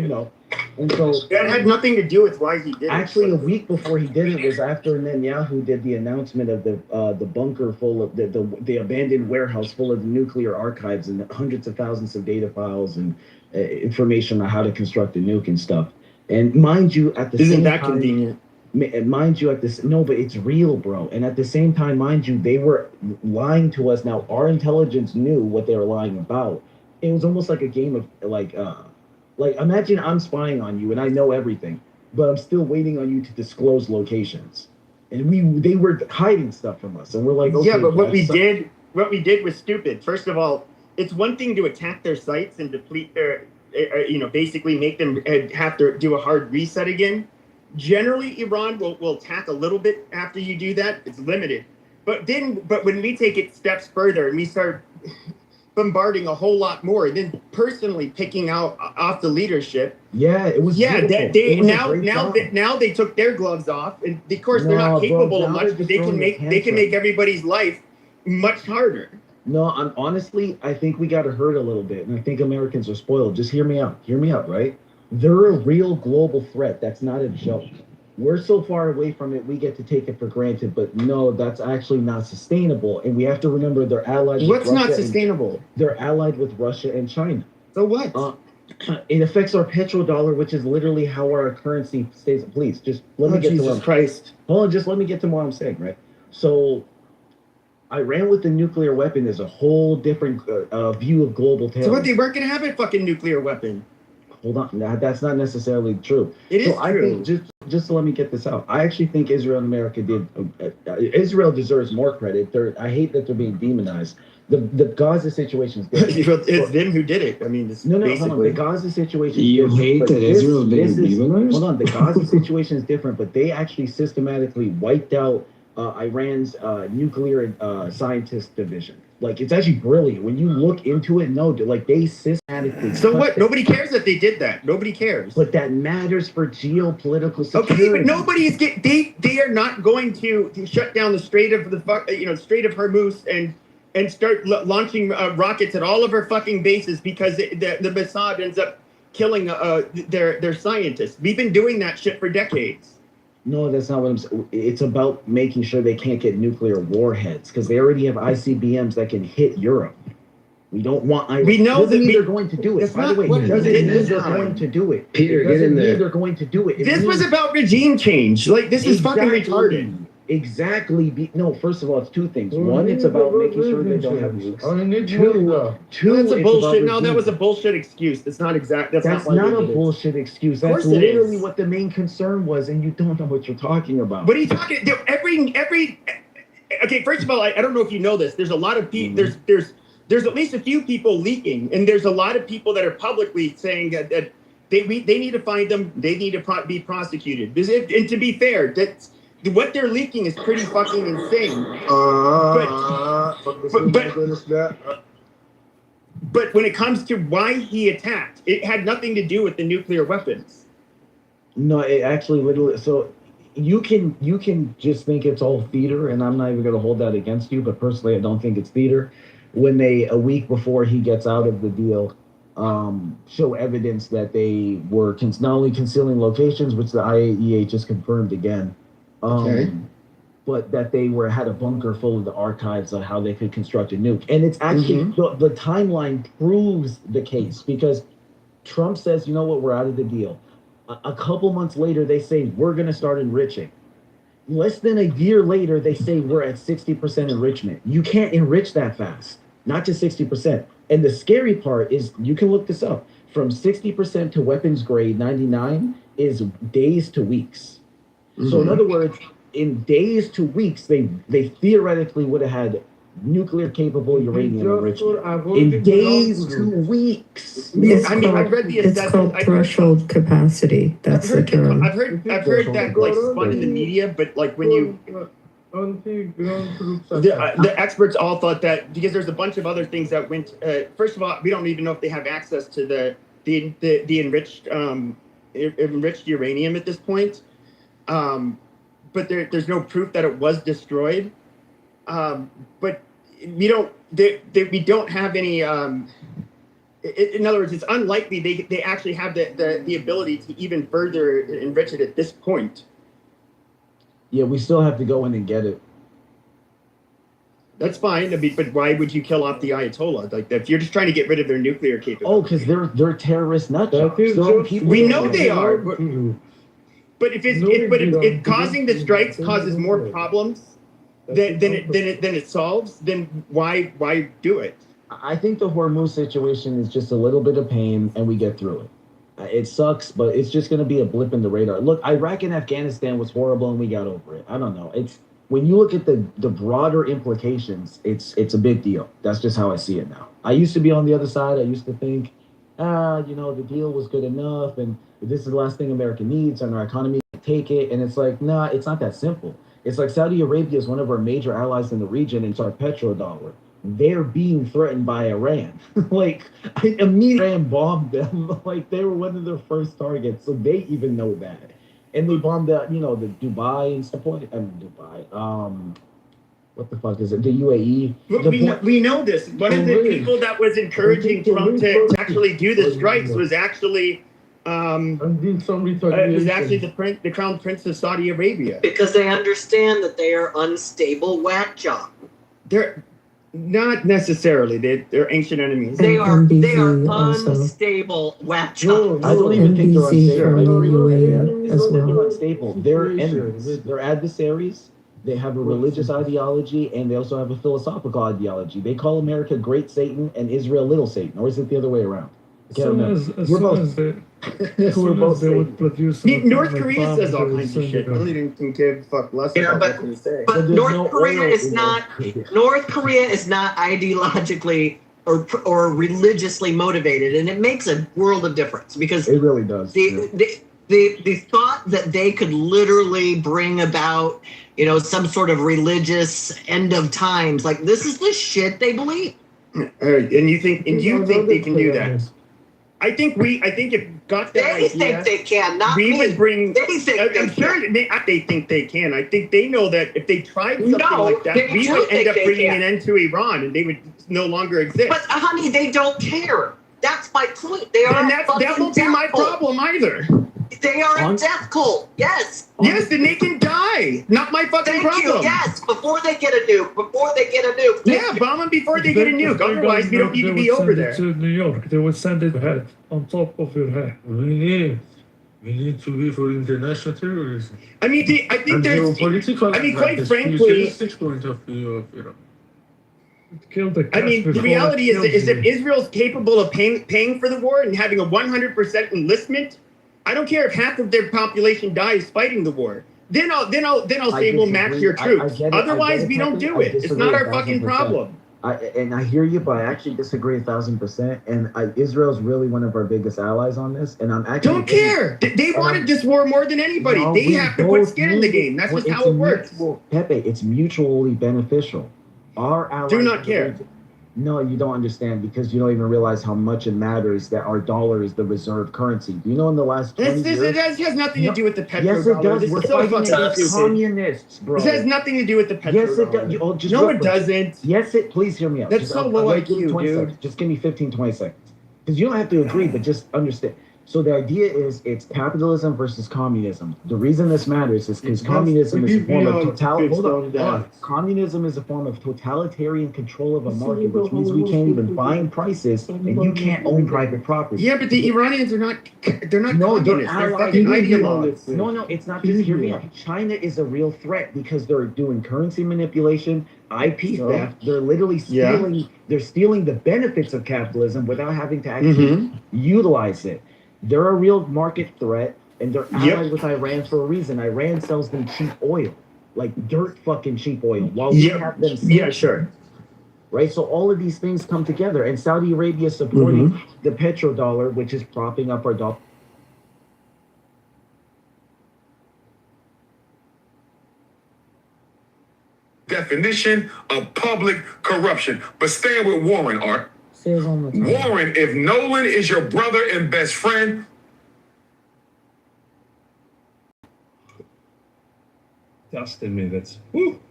[SPEAKER 3] and so
[SPEAKER 14] that had nothing to do with why he did it.
[SPEAKER 3] Actually, a week before he did it was after Netanyahu did the announcement of the bunker full of the abandoned warehouse full of nuclear archives and hundreds of thousands of data files and information on how to construct a nuke and stuff. And mind you, at the same time,
[SPEAKER 14] isn't that convenient?
[SPEAKER 3] Mind you, no, but it's real, bro. And at the same time, mind you, they were lying to us. Now, our intelligence knew what they were lying about. It was almost like a game of like imagine I'm spying on you and I know everything, but I'm still waiting on you to disclose locations. And they were hiding stuff from us, and we're like, okay,
[SPEAKER 14] yeah, but what we did was stupid. First of all, it's one thing to attack their sites and deplete their, basically make them have to do a hard reset again. Generally, Iran will attack a little bit after you do that. It's limited. But when we take it steps further and we start bombarding a whole lot more, and then personally picking out off the leadership.
[SPEAKER 3] Yeah, it was.
[SPEAKER 14] Yeah, now they took their gloves off, and of course they're not capable of much, but they can make everybody's life much harder.
[SPEAKER 3] No, honestly, I think we got hurt a little bit, and I think Americans are spoiled. Just hear me out. Hear me out, right? They're a real global threat. That's not a joke. We're so far away from it, we get to take it for granted. But no, that's actually not sustainable. And we have to remember they're allied with Russia.
[SPEAKER 14] What's not sustainable?
[SPEAKER 3] They're allied with Russia and China.
[SPEAKER 14] So what?
[SPEAKER 3] It affects our petrodollar, which is literally how our currency stays. Please, just let me get to what
[SPEAKER 14] Christ.
[SPEAKER 3] Hold on, just let me get to what I'm saying, right? So Iran with the nuclear weapon is a whole different view of global terrorism.
[SPEAKER 14] So what, they weren't going to have a fucking nuclear weapon?
[SPEAKER 3] Hold on, that's not necessarily true.
[SPEAKER 14] It is true.
[SPEAKER 3] I think just to let me get this out. I actually think Israel and America did. Israel deserves more credit. I hate that they're being demonized. The Gaza situation is different.
[SPEAKER 14] It's them who did it. I mean, it's
[SPEAKER 3] hold on. The Gaza situation.
[SPEAKER 13] You hate that Israel is being demonized?
[SPEAKER 3] Hold on. The Gaza situation is different, but they actually systematically wiped out Iran's nuclear scientist division. Like, it's actually brilliant when you look into it. No, like they systematically.
[SPEAKER 14] So what? Nobody cares that they did that. Nobody cares.
[SPEAKER 3] But that matters for geopolitical security.
[SPEAKER 14] Okay, but nobody is they are not going to shut down the Strait of Strait of Hormuz and start launching rockets at all of our fucking bases because the Mossad ends up killing their scientists. We've been doing that shit for decades.
[SPEAKER 3] No, that's not what I'm saying. It's about making sure they can't get nuclear warheads because they already have ICBMs that can hit Europe. We don't want.
[SPEAKER 14] We know that
[SPEAKER 3] they're going to do it. By the way, it doesn't mean they're going to do it.
[SPEAKER 13] Peter, get in there.
[SPEAKER 3] They're going to do it.
[SPEAKER 14] This was about regime change. Like this is fucking retarded.
[SPEAKER 3] Exactly. No, first of all, it's two things. One, it's about making sure they don't have nukes. Two,
[SPEAKER 14] that's a bullshit. No, that was a bullshit excuse. It's not exact. That's
[SPEAKER 3] not a bullshit excuse. That's literally what the main concern was, and you don't know what you're talking about.
[SPEAKER 14] What are you talking? Okay, first of all, I don't know if you know this. There's a lot of people. There's at least a few people leaking, and there's a lot of people that are publicly saying that they need to find them. They need to be prosecuted. And to be fair, that's. What they're leaking is pretty fucking insane. But when it comes to why he attacked, it had nothing to do with the nuclear weapons.
[SPEAKER 3] No, it actually literally. So you can just think it's all theater, and I'm not even going to hold that against you. But personally, I don't think it's theater. When they a week before he gets out of the deal, show evidence that they were not only concealing locations, which the IAEA just confirmed again. But that they had a bunker full of the archives of how they could construct a nuke. And it's actually, the timeline proves the case because Trump says, you know what, we're out of the deal. A couple months later, they say, we're going to start enriching. Less than a year later, they say we're at 60% enrichment. You can't enrich that fast, not just 60%. And the scary part is, you can look this up, from 60% to weapons grade 99 is days to weeks. So in other words, in days to weeks, they theoretically would have had nuclear capable uranium enrichment. In days to weeks.
[SPEAKER 6] It's called threshold capacity. That's the term.
[SPEAKER 14] I've heard that like spun in the media, but like when you the experts all thought that because there's a bunch of other things that went. First of all, we don't even know if they have access to the enriched uranium at this point. But there's no proof that it was destroyed. But we don't have any. In other words, it's unlikely they actually have the ability to even further enrich it at this point.
[SPEAKER 3] Yeah, we still have to go in and get it.
[SPEAKER 14] That's fine. But why would you kill off the Ayatollah? Like, if you're just trying to get rid of their nuclear capability.
[SPEAKER 3] Oh, because they're terrorist nutjobs.
[SPEAKER 14] We know they are. But if causing the strikes causes more problems than it solves, then why do it?
[SPEAKER 3] I think the Hormuz situation is just a little bit of pain, and we get through it. It sucks, but it's just going to be a blip in the radar. Look, Iraq and Afghanistan was horrible, and we got over it. I don't know. It's when you look at the broader implications, it's a big deal. That's just how I see it now. I used to be on the other side. I used to think, the deal was good enough, and this is the last thing America needs, and our economy can take it. And it's like, nah, it's not that simple. It's like Saudi Arabia is one of our major allies in the region, and it's our petrodollar. They're being threatened by Iran. Immediately Iran bombed them. They were one of their first targets, so they even know that. And they bombed the Dubai and stuff. What the fuck is it? The UAE.
[SPEAKER 14] We know this. One of the people that was encouraging Trump to actually do the strikes was actually the Crown Prince of Saudi Arabia.
[SPEAKER 8] Because they understand that they are unstable whack job.
[SPEAKER 14] They're not necessarily. They're ancient enemies.
[SPEAKER 8] They are unstable whack job.
[SPEAKER 3] I don't even think they're unstable. They're enemies. They're adversaries. They have a religious ideology, and they also have a philosophical ideology. They call America Great Satan and Israel Little Satan, or is it the other way around? We're both.
[SPEAKER 14] North Korea says all kinds of shit. I really didn't give a fuck less about what they say.
[SPEAKER 8] But North Korea is not ideologically or religiously motivated, and it makes a world of difference because
[SPEAKER 3] it really does.
[SPEAKER 8] The the thought that they could literally bring about, some sort of religious end of times, like this is the shit they believe.
[SPEAKER 14] And you think they can do that? I think if got that
[SPEAKER 8] They
[SPEAKER 14] idea,
[SPEAKER 8] think they can, not
[SPEAKER 14] we
[SPEAKER 8] me.
[SPEAKER 14] would bring.
[SPEAKER 8] They think
[SPEAKER 14] I'm sure they think they can. I think they know that if they tried something like that, we would end up bringing an end to Iran, and they would no longer exist.
[SPEAKER 8] But honey, they don't care. That's my point. They are.
[SPEAKER 14] And that won't be my problem either.
[SPEAKER 8] They are a death cult. Yes.
[SPEAKER 14] Yes, then they can die. Not my fucking problem.
[SPEAKER 8] You. Yes, before they get a nuke.
[SPEAKER 14] Yeah, bomb them before they get a nuke. Otherwise, we don't need to be over there.
[SPEAKER 7] To New York, they will send it head on top of your head. We need to be for international terrorism.
[SPEAKER 14] I mean, I think there's.
[SPEAKER 7] Geopolitical.
[SPEAKER 14] I mean, quite frankly.
[SPEAKER 7] Point of view of Iran.
[SPEAKER 14] I mean, the reality is if Israel's capable of paying for the war and having a 100% enlistment, I don't care if half of their population dies fighting the war. Then I'll say we'll match your troops. Otherwise, we don't do it. It's not our fucking problem.
[SPEAKER 3] I hear you, but I actually disagree 1,000%. And Israel's really one of our biggest allies on this. And I'm actually
[SPEAKER 14] don't care. They wanted this war more than anybody. No, they have to put skin in the game. That's just how it works.
[SPEAKER 3] Pepe, it's mutually beneficial. Our allies
[SPEAKER 14] do not care.
[SPEAKER 3] No, you don't understand because you don't even realize how much it matters that our dollar is the reserve currency. Do you know in the last 20 years?
[SPEAKER 14] It has nothing to do with the petrodollar.
[SPEAKER 3] Yes, it does.
[SPEAKER 14] This
[SPEAKER 3] We're
[SPEAKER 14] is so
[SPEAKER 3] fighting against communists, bro.
[SPEAKER 14] This has nothing to do with the petrodollar.
[SPEAKER 3] Yes, it does.
[SPEAKER 14] No, it doesn't.
[SPEAKER 3] Yes, please hear me out.
[SPEAKER 14] That's so low IQ, dude.
[SPEAKER 3] Seconds. Just give me 15, 20 seconds. Because you don't have to agree, but just understand. So the idea is it's capitalism versus communism. The reason this matters is because communism is a form of communism is a form of totalitarian control of a market, which means we can't even bind prices and you can't own private property.
[SPEAKER 14] Yeah, but the Iranians are not. They're not.
[SPEAKER 3] No,
[SPEAKER 14] they're
[SPEAKER 3] fucking ideologues. No, it's not just hear me out. China is a real threat because they're doing currency manipulation, IP theft. They're literally stealing. Yeah. They're stealing the benefits of capitalism without having to actually utilize it. They're a real market threat, and they're allied with Iran for a reason. Iran sells them cheap oil, like dirt fucking cheap oil, while we have them.
[SPEAKER 14] Yeah, sure.
[SPEAKER 3] Right, so all of these things come together, and Saudi Arabia is supporting the petrodollar, which is propping up our dollar.
[SPEAKER 19] Definition of public corruption. But staying with Warren, Art. Warren, if Nolan is your brother and best friend,
[SPEAKER 20] dust in me. That's whew.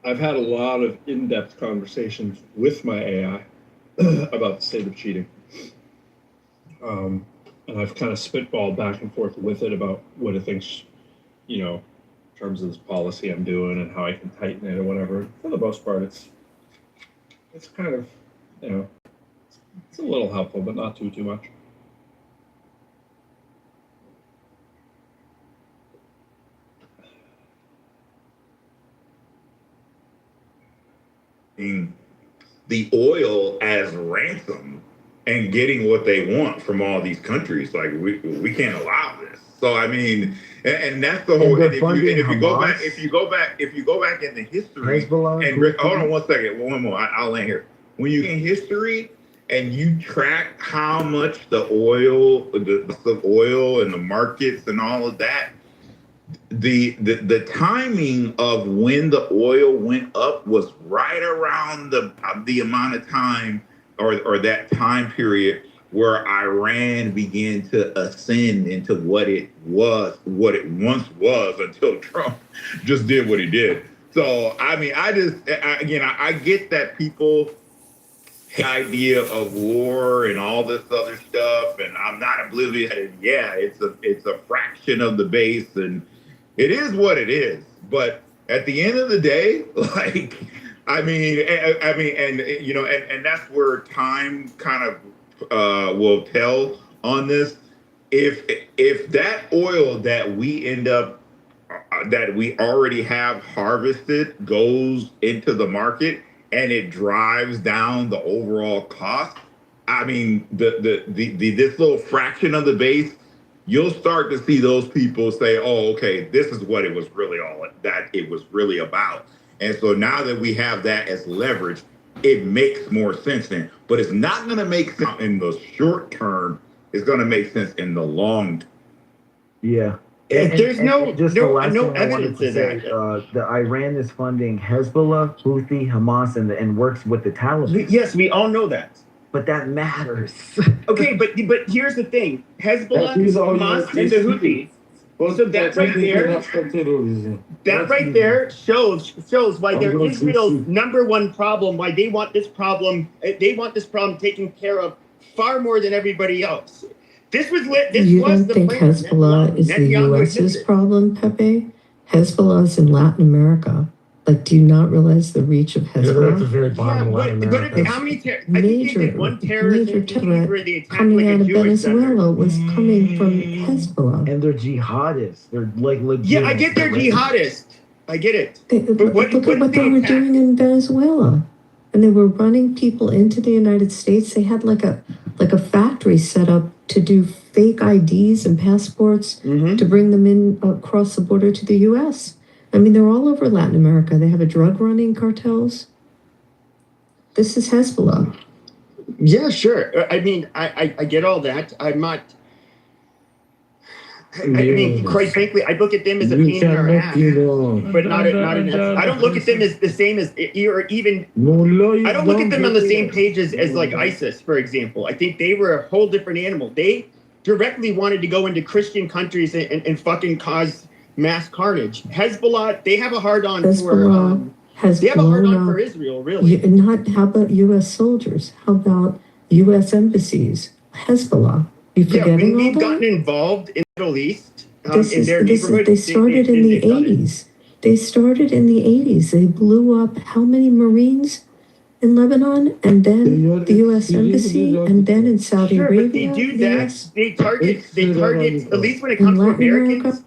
[SPEAKER 20] I've had a lot of in-depth conversations with my AI about the state of cheating. And I've kind of spitballed back and forth with it about what it thinks, in terms of this policy I'm doing and how I can tighten it or whatever. For the most part, it's kind of, it's a little helpful, but not too much.
[SPEAKER 2] The oil as ransom and getting what they want from all these countries. Like we can't allow this. So I mean, and that's the whole. And if you go back in the history, and Rick, hold on 1 second, one more. I'll land here. When you in history and you track how much the oil and the markets and all of that, the timing of when the oil went up was right around the amount of time or that time period where Iran began to ascend into what it once was until Trump just did what he did. So, I mean, I get that people the idea of war and all this other stuff, and I'm not oblivious. Yeah, it's a fraction of the base, and it is what it is. But at the end of the day, and that's where time kind of will tell on this. If that oil that we end up that we already have harvested goes into the market and it drives down the overall cost, I mean, this little fraction of the base, you'll start to see those people say, "Oh, okay, this is what it was really about." And so now that we have that as leverage, it makes more sense then. But it's not going to make sense in the short term It's going to make sense in the long term.
[SPEAKER 3] Yeah.
[SPEAKER 14] There's no
[SPEAKER 3] just the last
[SPEAKER 14] no
[SPEAKER 3] thing I wanted
[SPEAKER 14] evidence
[SPEAKER 3] to
[SPEAKER 14] of
[SPEAKER 3] say,
[SPEAKER 14] that.
[SPEAKER 3] the Iran is funding Hezbollah, Houthi, Hamas, and works with the Taliban.
[SPEAKER 14] Yes, we all know that.
[SPEAKER 3] But that matters.
[SPEAKER 14] Okay, but here's the thing: Hezbollah, Hamas, and the Houthis. So that right there shows why they're Israel's number one problem. Why they want this problem taken care of far more than everybody else. This was lit. This
[SPEAKER 6] You
[SPEAKER 14] was
[SPEAKER 6] don't
[SPEAKER 14] the
[SPEAKER 6] think
[SPEAKER 14] plan.
[SPEAKER 6] Hezbollah is the
[SPEAKER 14] Netanyahu
[SPEAKER 6] U.S.'s
[SPEAKER 14] admits it.
[SPEAKER 6] problem, Pepe? Hezbollah is in Latin America. Like, do you not realize the reach of Hezbollah?
[SPEAKER 7] very bottom line.
[SPEAKER 14] But how many? I think they did one terrorist
[SPEAKER 6] major
[SPEAKER 14] incident where they attacked
[SPEAKER 6] coming
[SPEAKER 14] like
[SPEAKER 6] out
[SPEAKER 14] a
[SPEAKER 6] of
[SPEAKER 14] Jewish center.
[SPEAKER 6] Venezuela was coming from Hezbollah.
[SPEAKER 3] And they're jihadists. They're like legit.
[SPEAKER 14] Yeah, I get they're jihadists. I get it.
[SPEAKER 6] Look at what they were doing in Venezuela. And they were running people into the United States. They had like a factory set up to do fake IDs and passports to bring them in across the border to the U.S. I mean, they're all over Latin America. They have a drug running cartels. This is Hezbollah.
[SPEAKER 14] Yeah, sure. I mean, I get all that. I'm not. I mean, quite frankly, I look at them as a pain in our ass, but not I don't look at them as the same as or even. I don't look at them on the same page as like ISIS, for example. I think they were a whole different animal. They directly wanted to go into Christian countries and fucking cause mass carnage. Hezbollah, they have a hard on for. They have a hard on for Israel, really.
[SPEAKER 6] How about U.S. soldiers? How about U.S. embassies? Hezbollah. You forgetting all
[SPEAKER 14] we've
[SPEAKER 6] that?
[SPEAKER 14] gotten involved in the Middle East.
[SPEAKER 6] They started in the 80s. They started in the 80s. They blew up how many Marines in Lebanon, and then the U.S. embassy, and then in Saudi Arabia.
[SPEAKER 14] But they do that. They target. At least when it comes to Americans.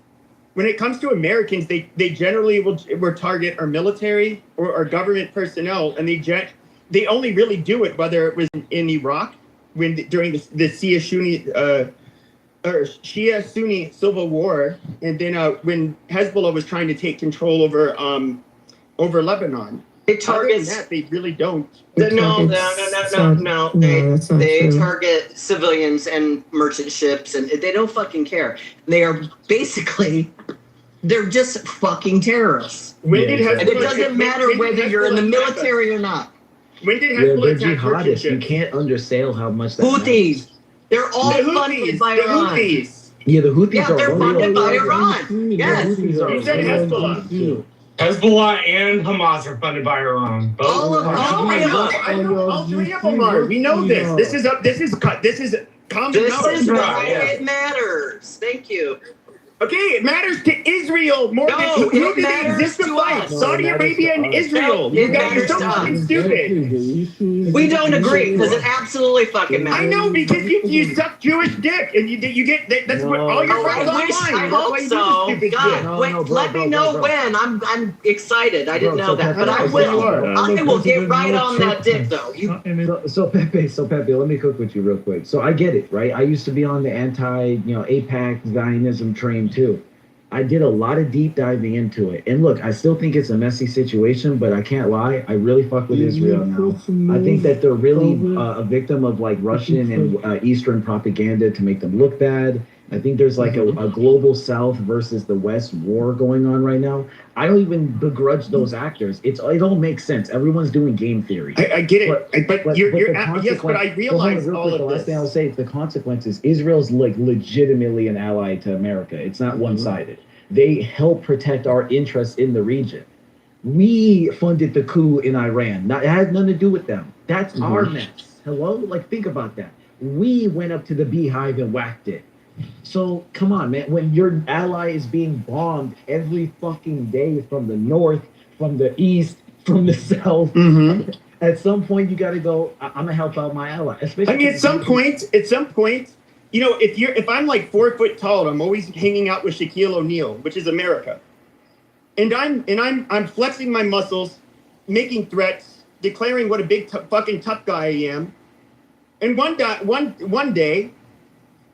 [SPEAKER 14] When it comes to Americans, they generally will target our military or our government personnel, and they only really do it whether it was in Iraq during the Shia Sunni civil war, and then when Hezbollah was trying to take control over Lebanon.
[SPEAKER 8] They target
[SPEAKER 14] that. They really don't.
[SPEAKER 8] No. They target civilians and merchant ships, and they don't fucking care. They are basically, they're just fucking terrorists. And it doesn't matter whether you're in the military or not.
[SPEAKER 14] When did
[SPEAKER 3] Hezbollah attack jihadists? You can't undersell how much that
[SPEAKER 8] Houthis. They're all funded by Iran.
[SPEAKER 3] Yeah, the Houthis
[SPEAKER 8] are they're funded by Iran. Yes.
[SPEAKER 14] You said Hezbollah.
[SPEAKER 12] Hezbollah and Hamas are funded by Iran.
[SPEAKER 14] All three of them are. We know this. This is common knowledge.
[SPEAKER 8] This is why it matters. Thank you.
[SPEAKER 14] Okay, it matters to Israel more than who did exist to fight. Saudi Arabia and Israel. You guys are so fucking stupid.
[SPEAKER 8] We don't agree because it absolutely fucking matters.
[SPEAKER 14] I know because you suck Jewish dick and you get that's what all your friends online.
[SPEAKER 8] I hope so. God, let me know when. I'm excited. I didn't know that, but I will. I will get right on that dick though.
[SPEAKER 3] So Pepe, let me cook with you real quick. So I get it, right? I used to be on the AIPAC Zionism train too. I did a lot of deep diving into it. And look, I still think it's a messy situation, but I can't lie. I really fuck with Israel now. I think that they're really a victim of like Russian and Eastern propaganda to make them look bad. I think there's like a global South versus the West war going on right now. I don't even begrudge those actors. It all makes sense. Everyone's doing game theory.
[SPEAKER 14] I get it. But yes, but I realize all of this.
[SPEAKER 3] The last thing I'll say is the consequences. Israel's like legitimately an ally to America. It's not one-sided. They help protect our interests in the region. We funded the coup in Iran. It had nothing to do with them. That's our mess. Hello? Like, think about that. We went up to the beehive and whacked it. So come on, man. When your ally is being bombed every fucking day from the north, from the east, from the south, at some point you got to go. I'm gonna help out my ally.
[SPEAKER 14] Especially, I mean, at some point, you know, if I'm like 4 foot tall, I'm always hanging out with Shaquille O'Neal, which is America, and I'm flexing my muscles, making threats, declaring what a big fucking tough guy I am, and one day.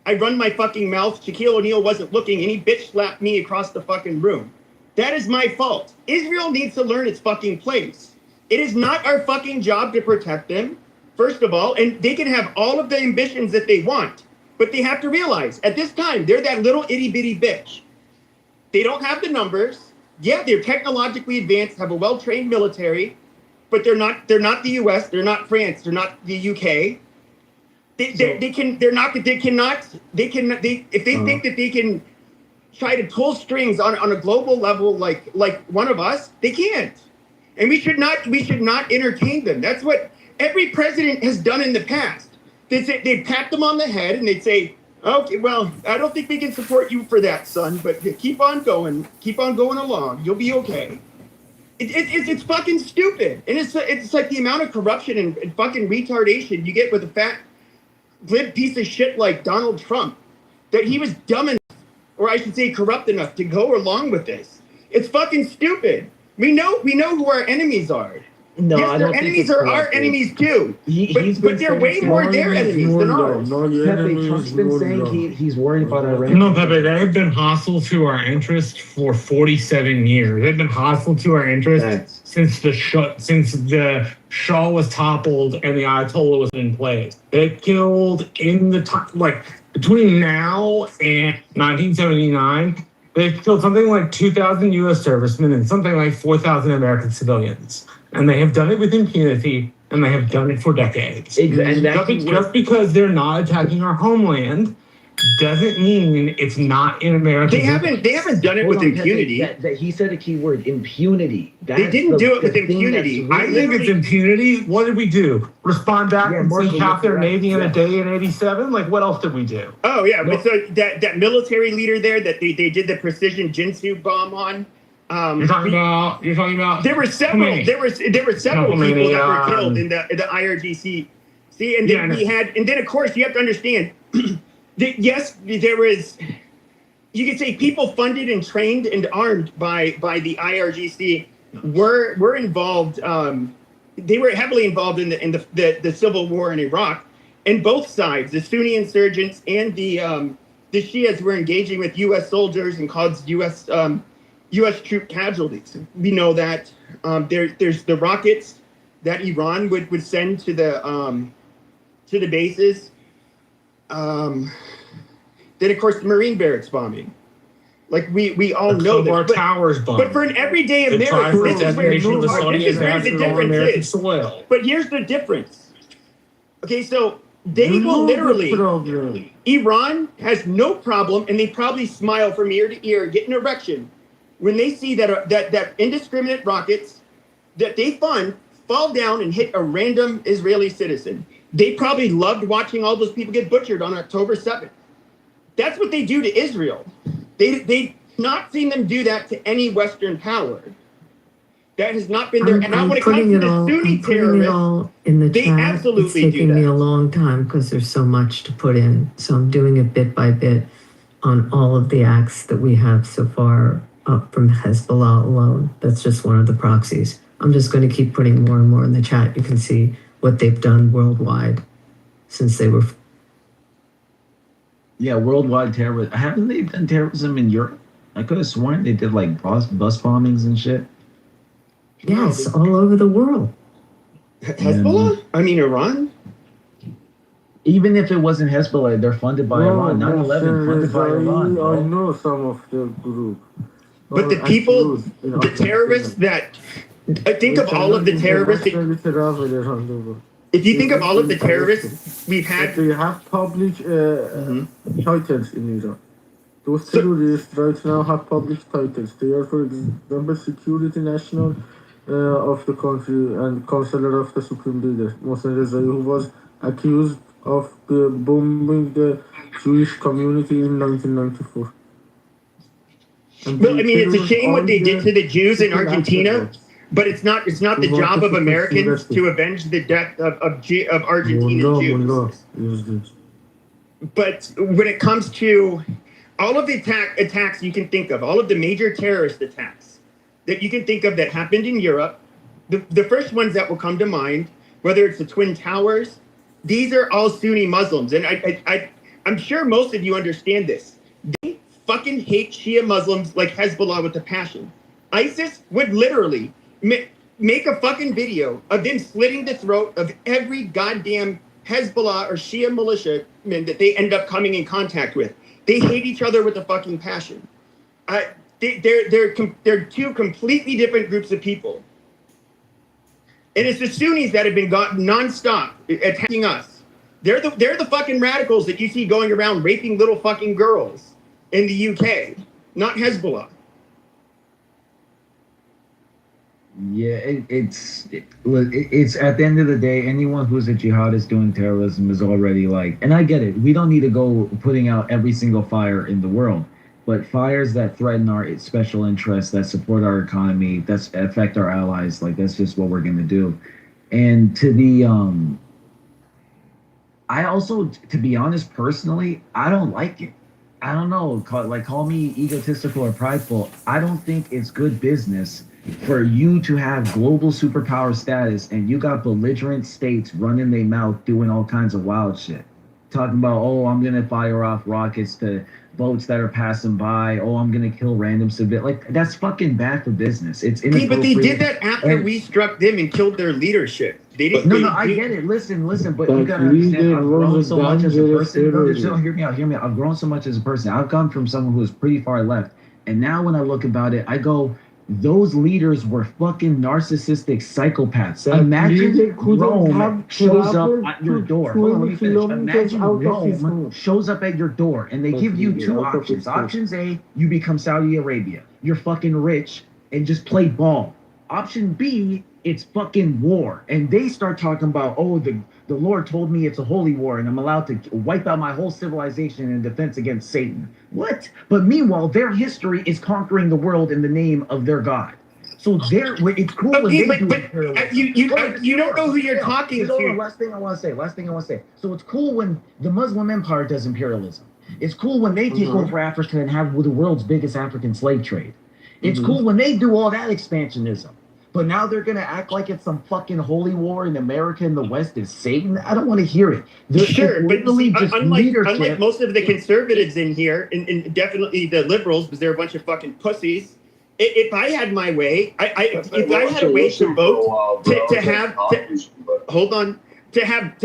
[SPEAKER 14] I run my fucking mouth. Shaquille O'Neal wasn't looking, and he bitch slapped me across the fucking room. That is my fault. Israel needs to learn its fucking place. It is not our fucking job to protect them, first of all, and they can have all of the ambitions that they want. But they have to realize at this time, they're that little itty bitty bitch. They don't have the numbers. Yeah, they're technologically advanced, have a well-trained military, but they're not the US, they're not France, they're not the UK. If they think that they can try to pull strings on a global level like one of us, they can't. And we should not entertain them. That's what every president has done in the past. They'd pat them on the head and they'd say, okay, well, I don't think we can support you for that, son, but keep on going along. You'll be okay. It's fucking stupid. And it's like the amount of corruption and fucking retardation you get with a fat, glib piece of shit like Donald Trump, that he was dumb enough, or I should say corrupt enough, to go along with this. It's fucking stupid. We know who our enemies are.
[SPEAKER 3] No,
[SPEAKER 14] yes,
[SPEAKER 3] I
[SPEAKER 14] their
[SPEAKER 3] don't think
[SPEAKER 14] enemies
[SPEAKER 3] it's
[SPEAKER 14] are our
[SPEAKER 3] corrupt.
[SPEAKER 14] enemies too.
[SPEAKER 3] He's
[SPEAKER 14] But they're way more their enemies than ours.
[SPEAKER 3] Pepe, Trump's been saying he's worried about Iran.
[SPEAKER 21] No, Pepe, they've been hostile to our interests for 47 years. They've been hostile to our interests since the Shah was toppled and the Ayatollah was in place. They killed in the between now and 1979. They've killed something like 2,000 U.S. servicemen and something like 4,000 American civilians. And they have done it with impunity, and they have done it for decades.
[SPEAKER 3] Exactly.
[SPEAKER 21] Just because they're not attacking our homeland doesn't mean it's not in America.
[SPEAKER 14] They haven't done it with impunity.
[SPEAKER 3] He said a key word: impunity.
[SPEAKER 14] They didn't do it with impunity.
[SPEAKER 21] I think it's impunity. What did we do? Respond back and sink half their navy in a day in '87? Like, what else did we do?
[SPEAKER 14] Oh yeah, but so that military leader there that they did the precision Jinsu bomb on.
[SPEAKER 21] You're talking about.
[SPEAKER 14] There were several. There were several people that were killed in the IRGC. See, and then and then of course you have to understand. Yes, there was, you could say, people funded and trained and armed by the IRGC were involved. They were heavily involved in the civil war in Iraq, and both sides, the Sunni insurgents and the Shias, were engaging with U.S. soldiers and caused U.S. troop casualties. We know that. There's the rockets that Iran would send to the bases. Then of course the Marine barracks bombing, like we all know that.
[SPEAKER 21] Our towers bombed.
[SPEAKER 14] But for an everyday American, this is where the difference is.
[SPEAKER 21] Soil.
[SPEAKER 14] But here's the difference. Okay, so they will literally. Iran has no problem, and they probably smile from ear to ear, get an erection, when they see that indiscriminate rockets that they fund fall down and hit a random Israeli citizen. They probably loved watching all those people get butchered on October 7th. That's what they do to Israel. They not seen them do that to any Western power. That has not been there. And now when it comes to the Sunni terrorists, they absolutely
[SPEAKER 6] It's taking me a long time because there's so much to put in. So I'm doing it bit by bit on all of the acts that we have so far up from Hezbollah alone. That's just one of the proxies. I'm just going to keep putting more and more in the chat. You can see what they've done worldwide since they were.
[SPEAKER 3] Yeah, worldwide terrorism. Haven't they done terrorism in Europe? I could have sworn they did like bus bombings and shit.
[SPEAKER 6] Yes, all over the world.
[SPEAKER 14] Hezbollah? I mean, Iran?
[SPEAKER 3] Even if it wasn't Hezbollah, they're funded by Iran. 9/11 funded by Iran.
[SPEAKER 7] I know some of the group.
[SPEAKER 14] But the people, the terrorists that, think of all of the terrorists. If you think of all of the terrorists we've had.
[SPEAKER 7] They have public titles in Iran. Those terrorists right now have public titles. They are, for example, Security National of the country and Counselor of the Supreme Leader, Mohsen Rezai, who was accused of bombing the Jewish community in 1994.
[SPEAKER 14] Well, I mean, it's a shame what they did to the Jews in Argentina, but it's not the job of Americans to avenge the death of Argentine Jews. But when it comes to all of the attacks you can think of, all of the major terrorist attacks that you can think of that happened in Europe, the first ones that will come to mind, whether it's the Twin Towers, these are all Sunni Muslims. And I'm sure most of you understand this. They fucking hate Shia Muslims like Hezbollah with a passion. ISIS would literally make a fucking video of them slitting the throat of every goddamn Hezbollah or Shia militiamen that they end up coming in contact with. They hate each other with a fucking passion. They're two completely different groups of people. And it's the Sunnis that have been nonstop attacking us. They're the fucking radicals that you see going around raping little fucking girls in the UK, not Hezbollah.
[SPEAKER 3] Yeah, it's at the end of the day, anyone who's a jihadist doing terrorism is already like, and I get it. We don't need to go putting out every single fire in the world, but fires that threaten our special interests, that support our economy, that affect our allies, like that's just what we're gonna do. And to the I also, to be honest, personally, I don't like it. I don't know, call me egotistical or prideful. I don't think it's good business for you to have global superpower status and you got belligerent states running their mouth doing all kinds of wild shit. Talking about, oh, I'm going to fire off rockets to boats that are passing by. Oh, I'm going to kill random civilians. Like, that's fucking bad for business. It's inappropriate.
[SPEAKER 14] But they did that after we struck them and killed their leadership. They didn't.
[SPEAKER 3] No, I get it. Listen, but you gotta understand. I've grown so much as a person. Brother, hear me out. I've grown so much as a person. I've come from someone who was pretty far left, and now when I look about it, I go, those leaders were fucking narcissistic psychopaths. Imagine Rome shows up at your door. Hold on, let me finish. Imagine Rome shows up at your door, and they give you two options. Options A, you become Saudi Arabia. You're fucking rich and just play ball. Option B, it's fucking war. And they start talking about, oh, the Lord told me it's a holy war and I'm allowed to wipe out my whole civilization in defense against Satan. What? But meanwhile, their history is conquering the world in the name of their God. So it's cool when they do it.
[SPEAKER 14] You don't know who you're talking to.
[SPEAKER 3] Last thing I want to say. So it's cool when the Muslim Empire does imperialism. It's cool when they take over Africa and have the world's biggest African slave trade. It's cool when they do all that expansionism. But now they're going to act like it's some fucking holy war in America and the West is Satan. I don't want to hear it.
[SPEAKER 14] Sure, but unlike most of the conservatives in here, and definitely the liberals, because they're a bunch of fucking pussies. If I had my way, if I had a way to vote to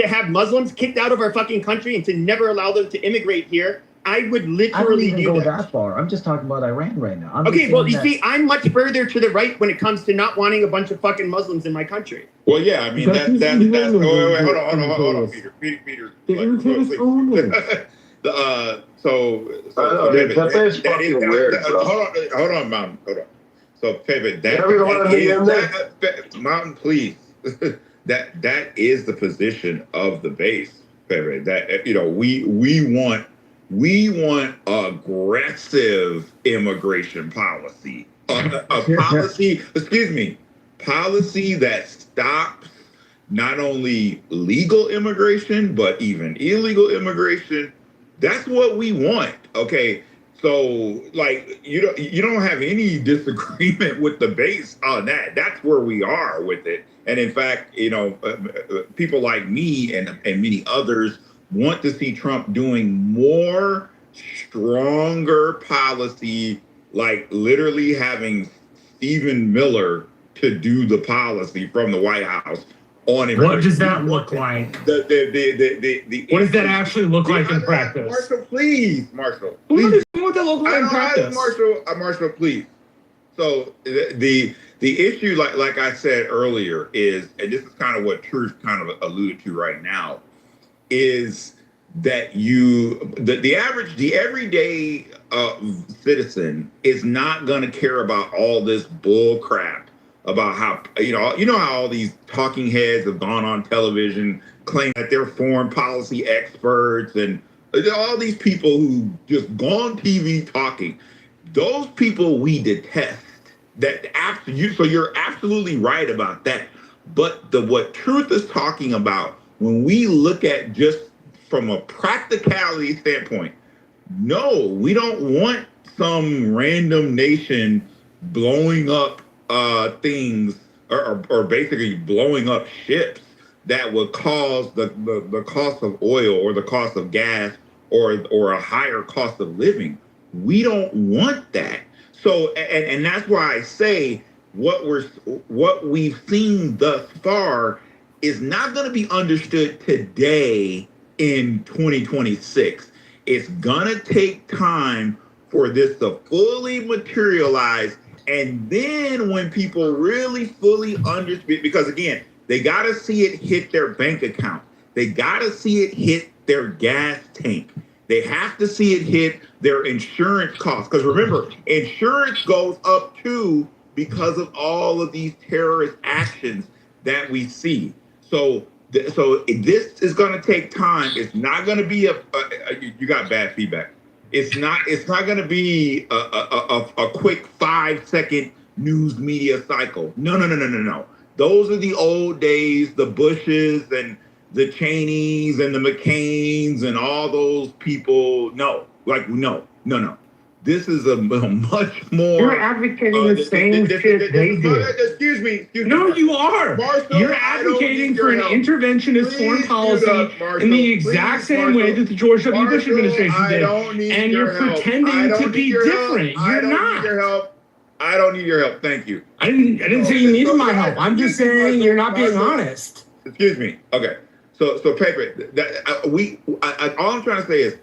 [SPEAKER 14] have Muslims kicked out of our fucking country and to never allow them to immigrate here, I would literally
[SPEAKER 3] do that far. I'm just talking about Iran right now.
[SPEAKER 14] Okay, well, you see, I'm much further to the right when it comes to not wanting a bunch of fucking Muslims in my country.
[SPEAKER 2] Well, yeah, I mean, that's hold on, Peter. Hold on, Mountain. Hold on. So, Pepe, Mountain, please. that is the position of the base, Pepe. That, you know, we want aggressive immigration policy. Policy that stops not only legal immigration, but even illegal immigration. That's what we want. Okay. So, like, you don't have any disagreement with the base on that. That's where we are with it. And in fact, you know, people like me and many others want to see Trump doing more stronger policy, like literally having Stephen Miller to do the policy from the White House on it.
[SPEAKER 21] What does that look like? What does that actually look like in practice?
[SPEAKER 2] Marshall, please.
[SPEAKER 21] What does that look like in practice?
[SPEAKER 2] Marshall, please. So the issue, like I said earlier, is, and this is kind of what Truth kind of alluded to right now, is that the everyday citizen is not going to care about all this bull crap about how, you know how all these talking heads have gone on television claiming that they're foreign policy experts and all these people who just go on TV talking. Those people we detest. So you're absolutely right about that. But what Truth is talking about, when we look at just from a practicality standpoint, no, we don't want some random nation blowing up things or basically blowing up ships that would cause the cost of oil or the cost of gas or a higher cost of living. We don't want that. So, and that's why I say what we've seen thus far is not going to be understood today in 2026. It's going to take time for this to fully materialize. And then when people really fully understand, because again, they got to see it hit their bank account. They got to see it hit their gas tank. They have to see it hit their insurance costs. Because remember, insurance goes up too because of all of these terrorist actions that we see. So this is going to take time. It's not going to be you got bad feedback. It's not going to be a quick 5-second news media cycle. No. Those are the old days, the Bushes and the Cheneys and the McCains and all those people. No. This is a much more.
[SPEAKER 21] You're advocating the same shit they did.
[SPEAKER 2] Excuse me.
[SPEAKER 21] No, you are.
[SPEAKER 2] Marshall,
[SPEAKER 21] you're advocating for an interventionist foreign policy in the exact same way that the George W. Bush administration did. And you're pretending to be different. You're not.
[SPEAKER 2] I don't need your help. Thank you.
[SPEAKER 21] I didn't say you needed my help. I'm just saying you're not being honest.
[SPEAKER 2] Excuse me. Okay. So paper. All I'm trying to say is,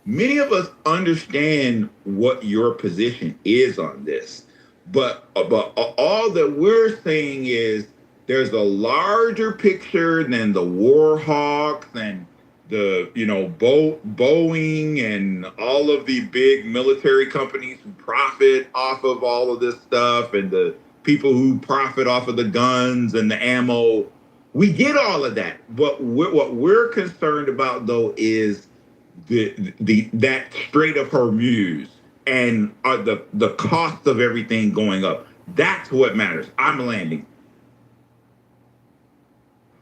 [SPEAKER 2] many of us understand what your position is on this, but all that we're saying is there's a larger picture than the war hawks and the Boeing and all of the big military companies who profit off of all of this stuff, and the people who profit off of the guns and the ammo. We get all of that, but what we're concerned about though is that Strait of Hormuz and the cost of everything going up. That's what matters. I'm landing.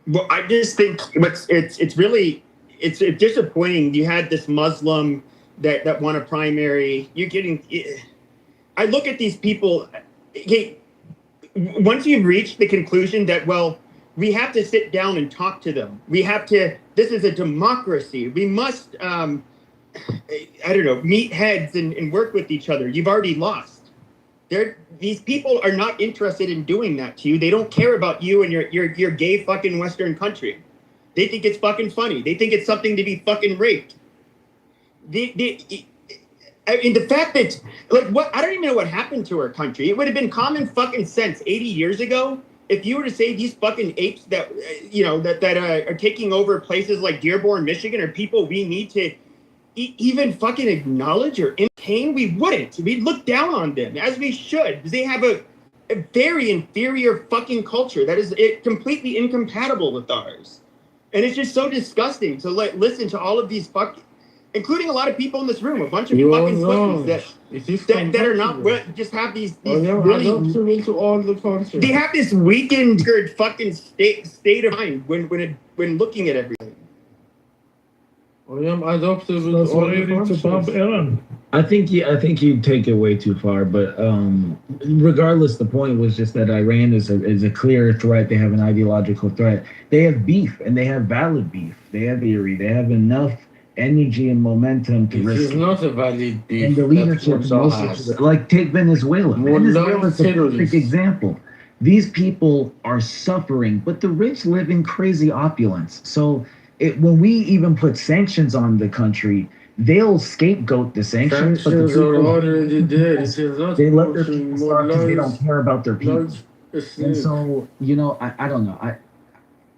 [SPEAKER 14] Well, I just think it's really disappointing. You had this Muslim that won a primary. You're getting. I look at these people. Okay, once you've reached the conclusion that, well, we have to sit down and talk to them. We have to. This is a democracy. We must, meet heads and work with each other. You've already lost. These people are not interested in doing that to you. They don't care about you and your gay fucking Western country. They think it's fucking funny. They think it's something to be fucking raped. The fact that, I don't even know what happened to our country. It would have been common fucking sense 80 years ago if you were to say these fucking apes that are taking over places like Dearborn, Michigan, are people we need to even fucking acknowledge or entertain, we wouldn't. We'd look down on them, as we should, because they have a very inferior fucking culture that is completely incompatible with ours. And it's just so disgusting to listen to all of these including a lot of people in this room, a bunch of fucking pussies that are not just have these really
[SPEAKER 7] to all the culture.
[SPEAKER 14] They have this weakened fucking state of mind when looking at everything.
[SPEAKER 7] I am adopted with all the culture.
[SPEAKER 3] I think you take it way too far, but regardless, the point was just that Iran is a clear threat. They have an ideological threat. They have beef, and they have valid beef. They have theory. They have enough energy and momentum to risk.
[SPEAKER 7] It's not a valid beef.
[SPEAKER 3] And the leadership, like take Venezuela. Venezuela is a perfect example. These people are suffering, but the rich live in crazy opulence. So when we even put sanctions on the country, they'll scapegoat the sanctions. But the people
[SPEAKER 7] are already dead.
[SPEAKER 3] They let their people starve because they don't care about their people. And so, I don't know.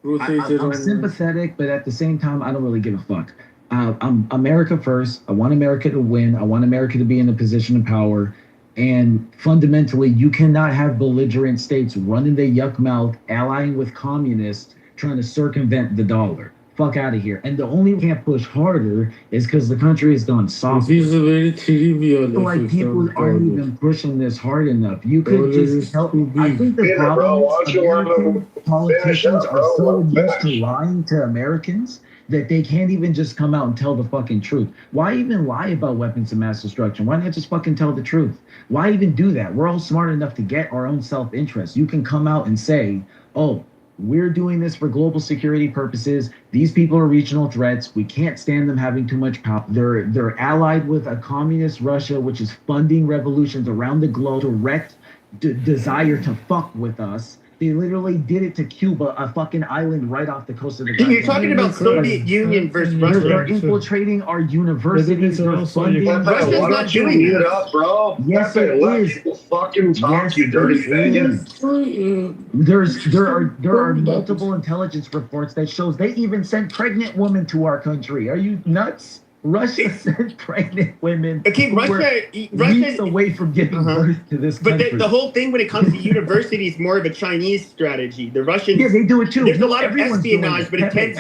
[SPEAKER 3] I'm sympathetic, but at the same time, I don't really give a fuck. I'm America first. I want America to win. I want America to be in a position of power. And fundamentally, you cannot have belligerent states running their yuck mouth, allying with communists, trying to circumvent the dollar. Fuck out of here. And the only way we can't push harder is because the country has gone soft.
[SPEAKER 7] This is very trivial.
[SPEAKER 3] Like people aren't even pushing this hard enough. You could just help. I think the problem is American politicians are so used to lying to Americans that they can't even just come out and tell the fucking truth. Why even lie about weapons of mass destruction? Why not just fucking tell the truth? Why even do that? We're all smart enough to get our own self-interest. You can come out and say, oh, we're doing this for global security purposes. These people are regional threats. We can't stand them having too much power. They're allied with a communist Russia, which is funding revolutions around the globe, direct desire to fuck with us. They literally did it to Cuba, a fucking island right off the coast of the.
[SPEAKER 14] You're talking about Soviet Union versus Russia.
[SPEAKER 3] They're infiltrating our universities. They're funding.
[SPEAKER 14] Russia's not doing
[SPEAKER 10] Mute
[SPEAKER 14] it.
[SPEAKER 10] up, bro.
[SPEAKER 3] Yes,
[SPEAKER 10] Pepe,
[SPEAKER 3] it
[SPEAKER 10] let
[SPEAKER 3] is.
[SPEAKER 10] people fucking talk,
[SPEAKER 3] Yes,
[SPEAKER 10] you dirty
[SPEAKER 3] it
[SPEAKER 10] faggot.
[SPEAKER 3] is. There are multiple intelligence reports that shows they even sent pregnant women to our country. Are you nuts? Russia sent pregnant women.
[SPEAKER 14] Okay,
[SPEAKER 3] who were weeks away from giving birth to this country.
[SPEAKER 14] But the whole thing when it comes to university is more of a Chinese strategy. The Russians,
[SPEAKER 3] yeah, they do it too.
[SPEAKER 14] There's a lot of
[SPEAKER 3] Everyone's doing
[SPEAKER 14] espionage, but it
[SPEAKER 3] Pepe,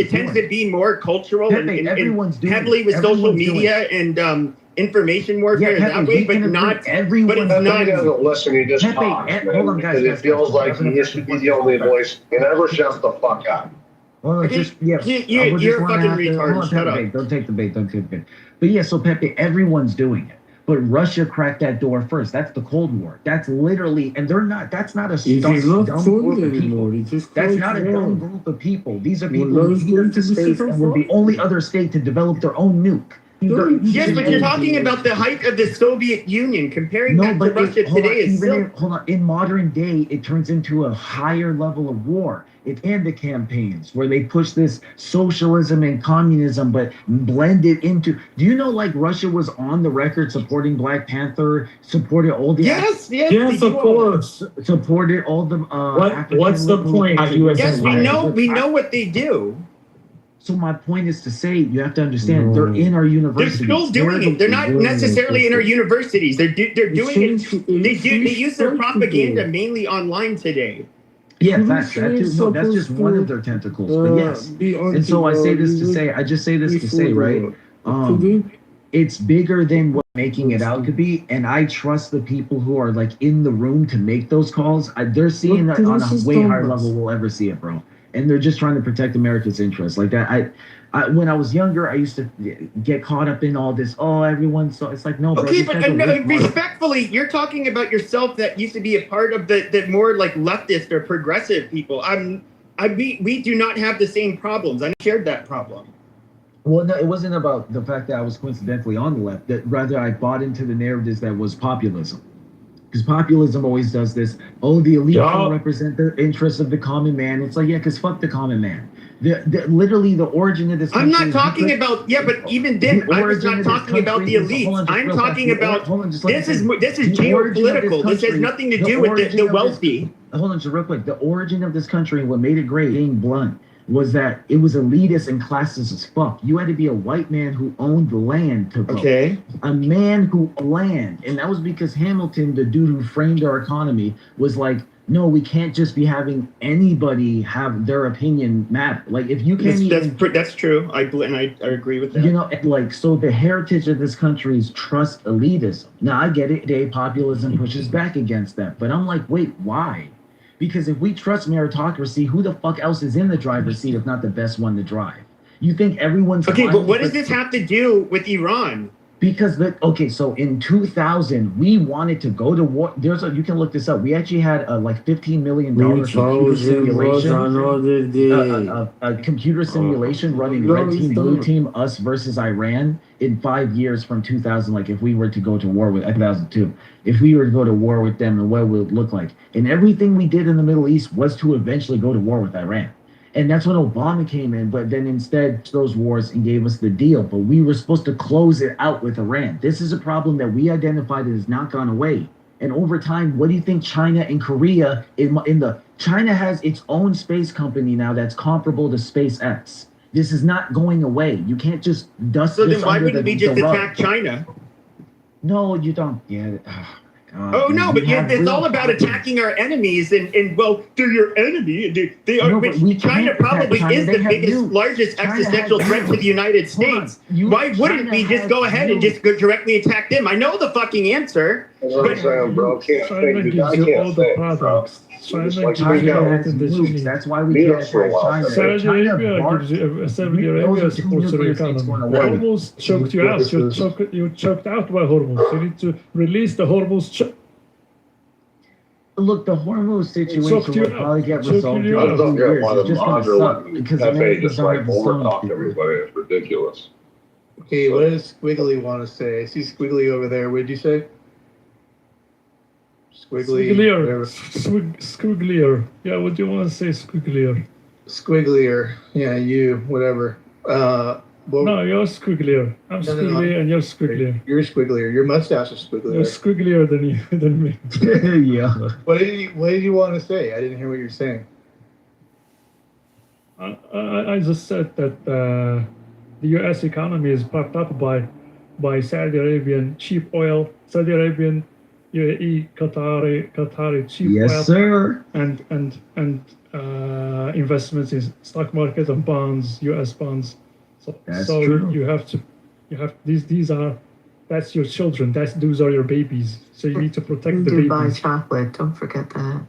[SPEAKER 14] tends to be more cultural and
[SPEAKER 3] everyone's doing
[SPEAKER 14] heavily with social media and information warfare that way, but not.
[SPEAKER 3] Everyone,
[SPEAKER 14] but it's
[SPEAKER 10] Pepe
[SPEAKER 14] not.
[SPEAKER 10] doesn't listen. He just talks, man,
[SPEAKER 3] hold on, guys.
[SPEAKER 10] because it feels like he used to be the only voice. He never shuts the fuck up.
[SPEAKER 3] Well, just yeah.
[SPEAKER 14] You're a fucking retard. Shut up.
[SPEAKER 3] Don't take the bait. Don't take the bait. But yeah, so Pepe, everyone's doing it. But Russia cracked that door first. That's the Cold War. That's literally, and they're not. That's not a dumb group of people. That's not a dumb group of people. These are people who here to space and were the only other state to develop their own nuke.
[SPEAKER 14] Yes, but you're talking about the height of the Soviet Union. Comparing that to Russia today is silly.
[SPEAKER 3] Hold on. In modern day, it turns into a higher level of war. It's and the campaigns where they push this socialism and communism, but blend it into. Do you know, like Russia was on the record supporting Black Panther, supported all the
[SPEAKER 14] yes,
[SPEAKER 21] of course,
[SPEAKER 3] supported all the.
[SPEAKER 21] What's the point?
[SPEAKER 14] Yes, we know what they do.
[SPEAKER 3] So my point is to say, you have to understand, they're in our universities.
[SPEAKER 14] They're still doing it. They're not necessarily in our universities. They're doing it. They use their propaganda mainly online today.
[SPEAKER 3] Yeah, that's just one of their tentacles. But yes, and so I say this to say, I just say this to say, right? It's bigger than what making it out to be, and I trust the people who are like in the room to make those calls. They're seeing it on a way higher level we'll ever see it, bro. And they're just trying to protect America's interests like that. I when I was younger, I used to get caught up in all this. Oh, everyone's so. It's like no, bro.
[SPEAKER 14] Okay, but respectfully, you're talking about yourself that used to be a part of the more like leftist or progressive people. We do not have the same problems. I shared that problem.
[SPEAKER 3] Well, no, it wasn't about the fact that I was coincidentally on the left. That rather I bought into the narratives that was populism. Because populism always does this. Oh, the elite don't represent the interests of the common man. It's like, yeah, because fuck the common man. Literally, the origin of this country.
[SPEAKER 14] I'm not talking about, but even then, I was not talking about the elites. I'm talking about, this is geopolitical. This has nothing to do with the wealthy.
[SPEAKER 3] Hold on, just real quick. The origin of this country and what made it great, being blunt, was that it was elitist and classist as fuck. You had to be a white man who owned the land to vote.
[SPEAKER 14] Okay.
[SPEAKER 3] A man who land. And that was because Hamilton, the dude who framed our economy, was like, no, we can't just be having anybody have their opinion matter. Like, if you can't
[SPEAKER 14] that's true. I agree with that.
[SPEAKER 3] You know, like, so the heritage of this country is trust elitism. Now, I get it. Today, populism pushes back against that. But I'm like, wait, why? Because if we trust meritocracy, who the fuck else is in the driver's seat if not the best one to drive? You think everyone's...
[SPEAKER 14] Okay, but what does this have to do with Iran?
[SPEAKER 3] Because, so in 2000, we wanted to go to war. You can look this up. We actually had like $15 million computer simulation. A computer simulation running Red Team, Blue Team, us versus Iran in 5 years from 2000. Like if we were to go to war with 2002, if we were to go to war with them and what it would look like. And everything we did in the Middle East was to eventually go to war with Iran. And that's when Obama came in, but then instead those wars and gave us the deal. But we were supposed to close it out with Iran. This is a problem that we identified that has not gone away. And over time, what do you think China and Korea China has its own space company now that's comparable to SpaceX. This is not going away. You can't just dust this under the rug. So then why wouldn't we just attack China? No, you don't get it.
[SPEAKER 14] Oh no, but it's all about attacking our enemies, and well, they're your enemy. They are. China probably is the biggest, largest existential threat to the United States. Why wouldn't we just go ahead and just go directly attack them? I know the fucking answer.
[SPEAKER 10] That's what I'm saying, bro. Can't think. I can't think, bro.
[SPEAKER 3] That's why we can't attack China.
[SPEAKER 21] Saudi Arabia supports the economy. Hormuz choked you out. You choked out by Hormuz. You need to release the Hormuz.
[SPEAKER 3] Look, the Hormuz situation will probably get resolved in a few years. It's just going to suck because Americans don't have the
[SPEAKER 10] overtalk everybody. It's ridiculous.
[SPEAKER 5] Okay, what does Squiggly want to say? I see Squiggly over there. What did you say? squiggly,
[SPEAKER 21] Squigglier. Squigglier. Yeah, what do you want to say, squigglier?
[SPEAKER 5] squigglier. Yeah, you, whatever.
[SPEAKER 21] No, you're squigglier. I'm squiggly and you're squigglier.
[SPEAKER 5] You're squigglier. Your mustache is squigglier.
[SPEAKER 21] You're squigglier than me.
[SPEAKER 3] Yeah.
[SPEAKER 5] What did you want to say? I didn't hear what you're saying.
[SPEAKER 21] I just said that the U.S. economy is propped up by Saudi Arabian cheap oil, Saudi Arabian, UAE, Qatari cheap oil.
[SPEAKER 3] Yes, sir.
[SPEAKER 21] And investments in stock market and bonds, U.S. bonds.
[SPEAKER 3] That's
[SPEAKER 21] so
[SPEAKER 3] true. you
[SPEAKER 21] have that's your children. Those are your babies. So you need to protect the
[SPEAKER 6] Do buy
[SPEAKER 21] babies.
[SPEAKER 6] chocolate. Don't forget that.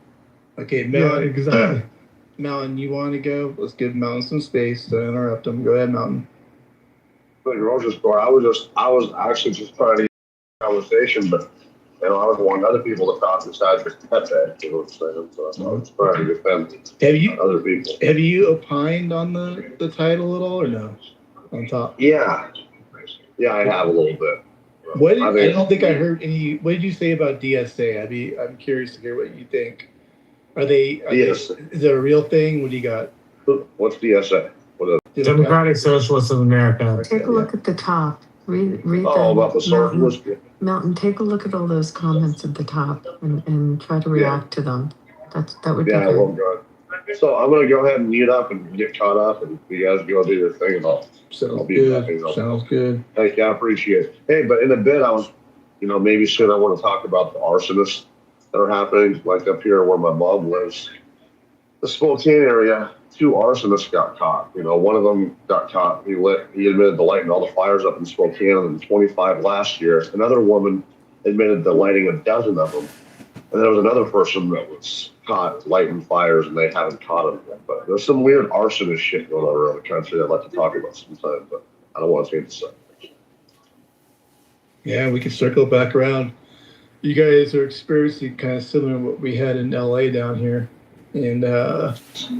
[SPEAKER 5] Okay,
[SPEAKER 21] Yeah,
[SPEAKER 5] Mountain.
[SPEAKER 21] exactly.
[SPEAKER 5] Mountain, you want to go? Let's give Mountain some space. Don't interrupt him. Go ahead, Mountain.
[SPEAKER 10] The grocery store. I was actually just trying to get a conversation, but I was wanting other people to talk besides Mr. Pepe. You know what I'm saying? So I was trying to defend other people.
[SPEAKER 5] Have you opined on the title at all or no? On top.
[SPEAKER 10] Yeah, I have a little bit.
[SPEAKER 5] I don't think I heard any. What did you say about DSA? I'm curious to hear what you think. Is it a real thing? What do you got?
[SPEAKER 10] What's DSA? What is
[SPEAKER 21] Democratic Socialists of America.
[SPEAKER 6] Take a look at the top. Read
[SPEAKER 10] about the socialist.
[SPEAKER 6] Mountain, take a look at all those comments at the top and try to react to them. That would be
[SPEAKER 10] Yeah,
[SPEAKER 6] good.
[SPEAKER 10] well, good. So I'm gonna go ahead and mute up and get caught up, and you guys go do your thing, and I'll be back.
[SPEAKER 5] Sounds good.
[SPEAKER 10] Thank you, I appreciate it. Hey, but in a bit, I was, maybe soon I want to talk about the arsonists that are happening, like up here where my mom lives. The Spokane area, 2 arsonists got caught. One of them got caught. He admitted to lighting all the fires up in Spokane, and 25 last year. Another woman admitted to lighting a dozen of them. And there was another person that was caught lighting fires, and they haven't caught him yet. But there's some weird arsonist shit going on around the country that I'd like to talk about sometime, but I don't want to change the subject.
[SPEAKER 5] Yeah, we can circle back around. You guys are experiencing kind of similar to what we had in LA down here. And I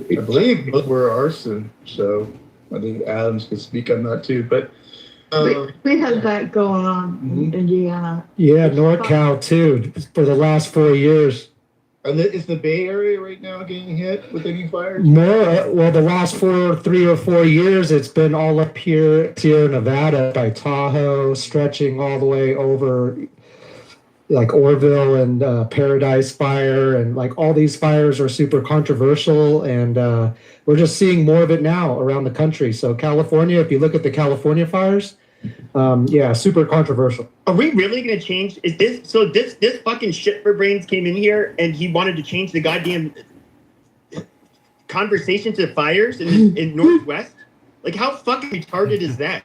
[SPEAKER 5] believe both were arson. So I think Adams could speak on that too. But
[SPEAKER 9] we had that going on in Indiana.
[SPEAKER 21] Yeah, NorCal too, for the last 4 years.
[SPEAKER 5] Is the Bay Area right now getting hit with any fires?
[SPEAKER 21] The last 3 or 4 years, it's been all up here, Sierra Nevada by Tahoe, stretching all the way over like Orville and Paradise Fire, and like all these fires are super controversial, and we're just seeing more of it now around the country. So California, if you look at the California fires, super controversial.
[SPEAKER 14] Are we really going to change? This fucking shit for brains came in here and he wanted to change the goddamn conversation to fires in Northwest? Like, how fucking retarded is that?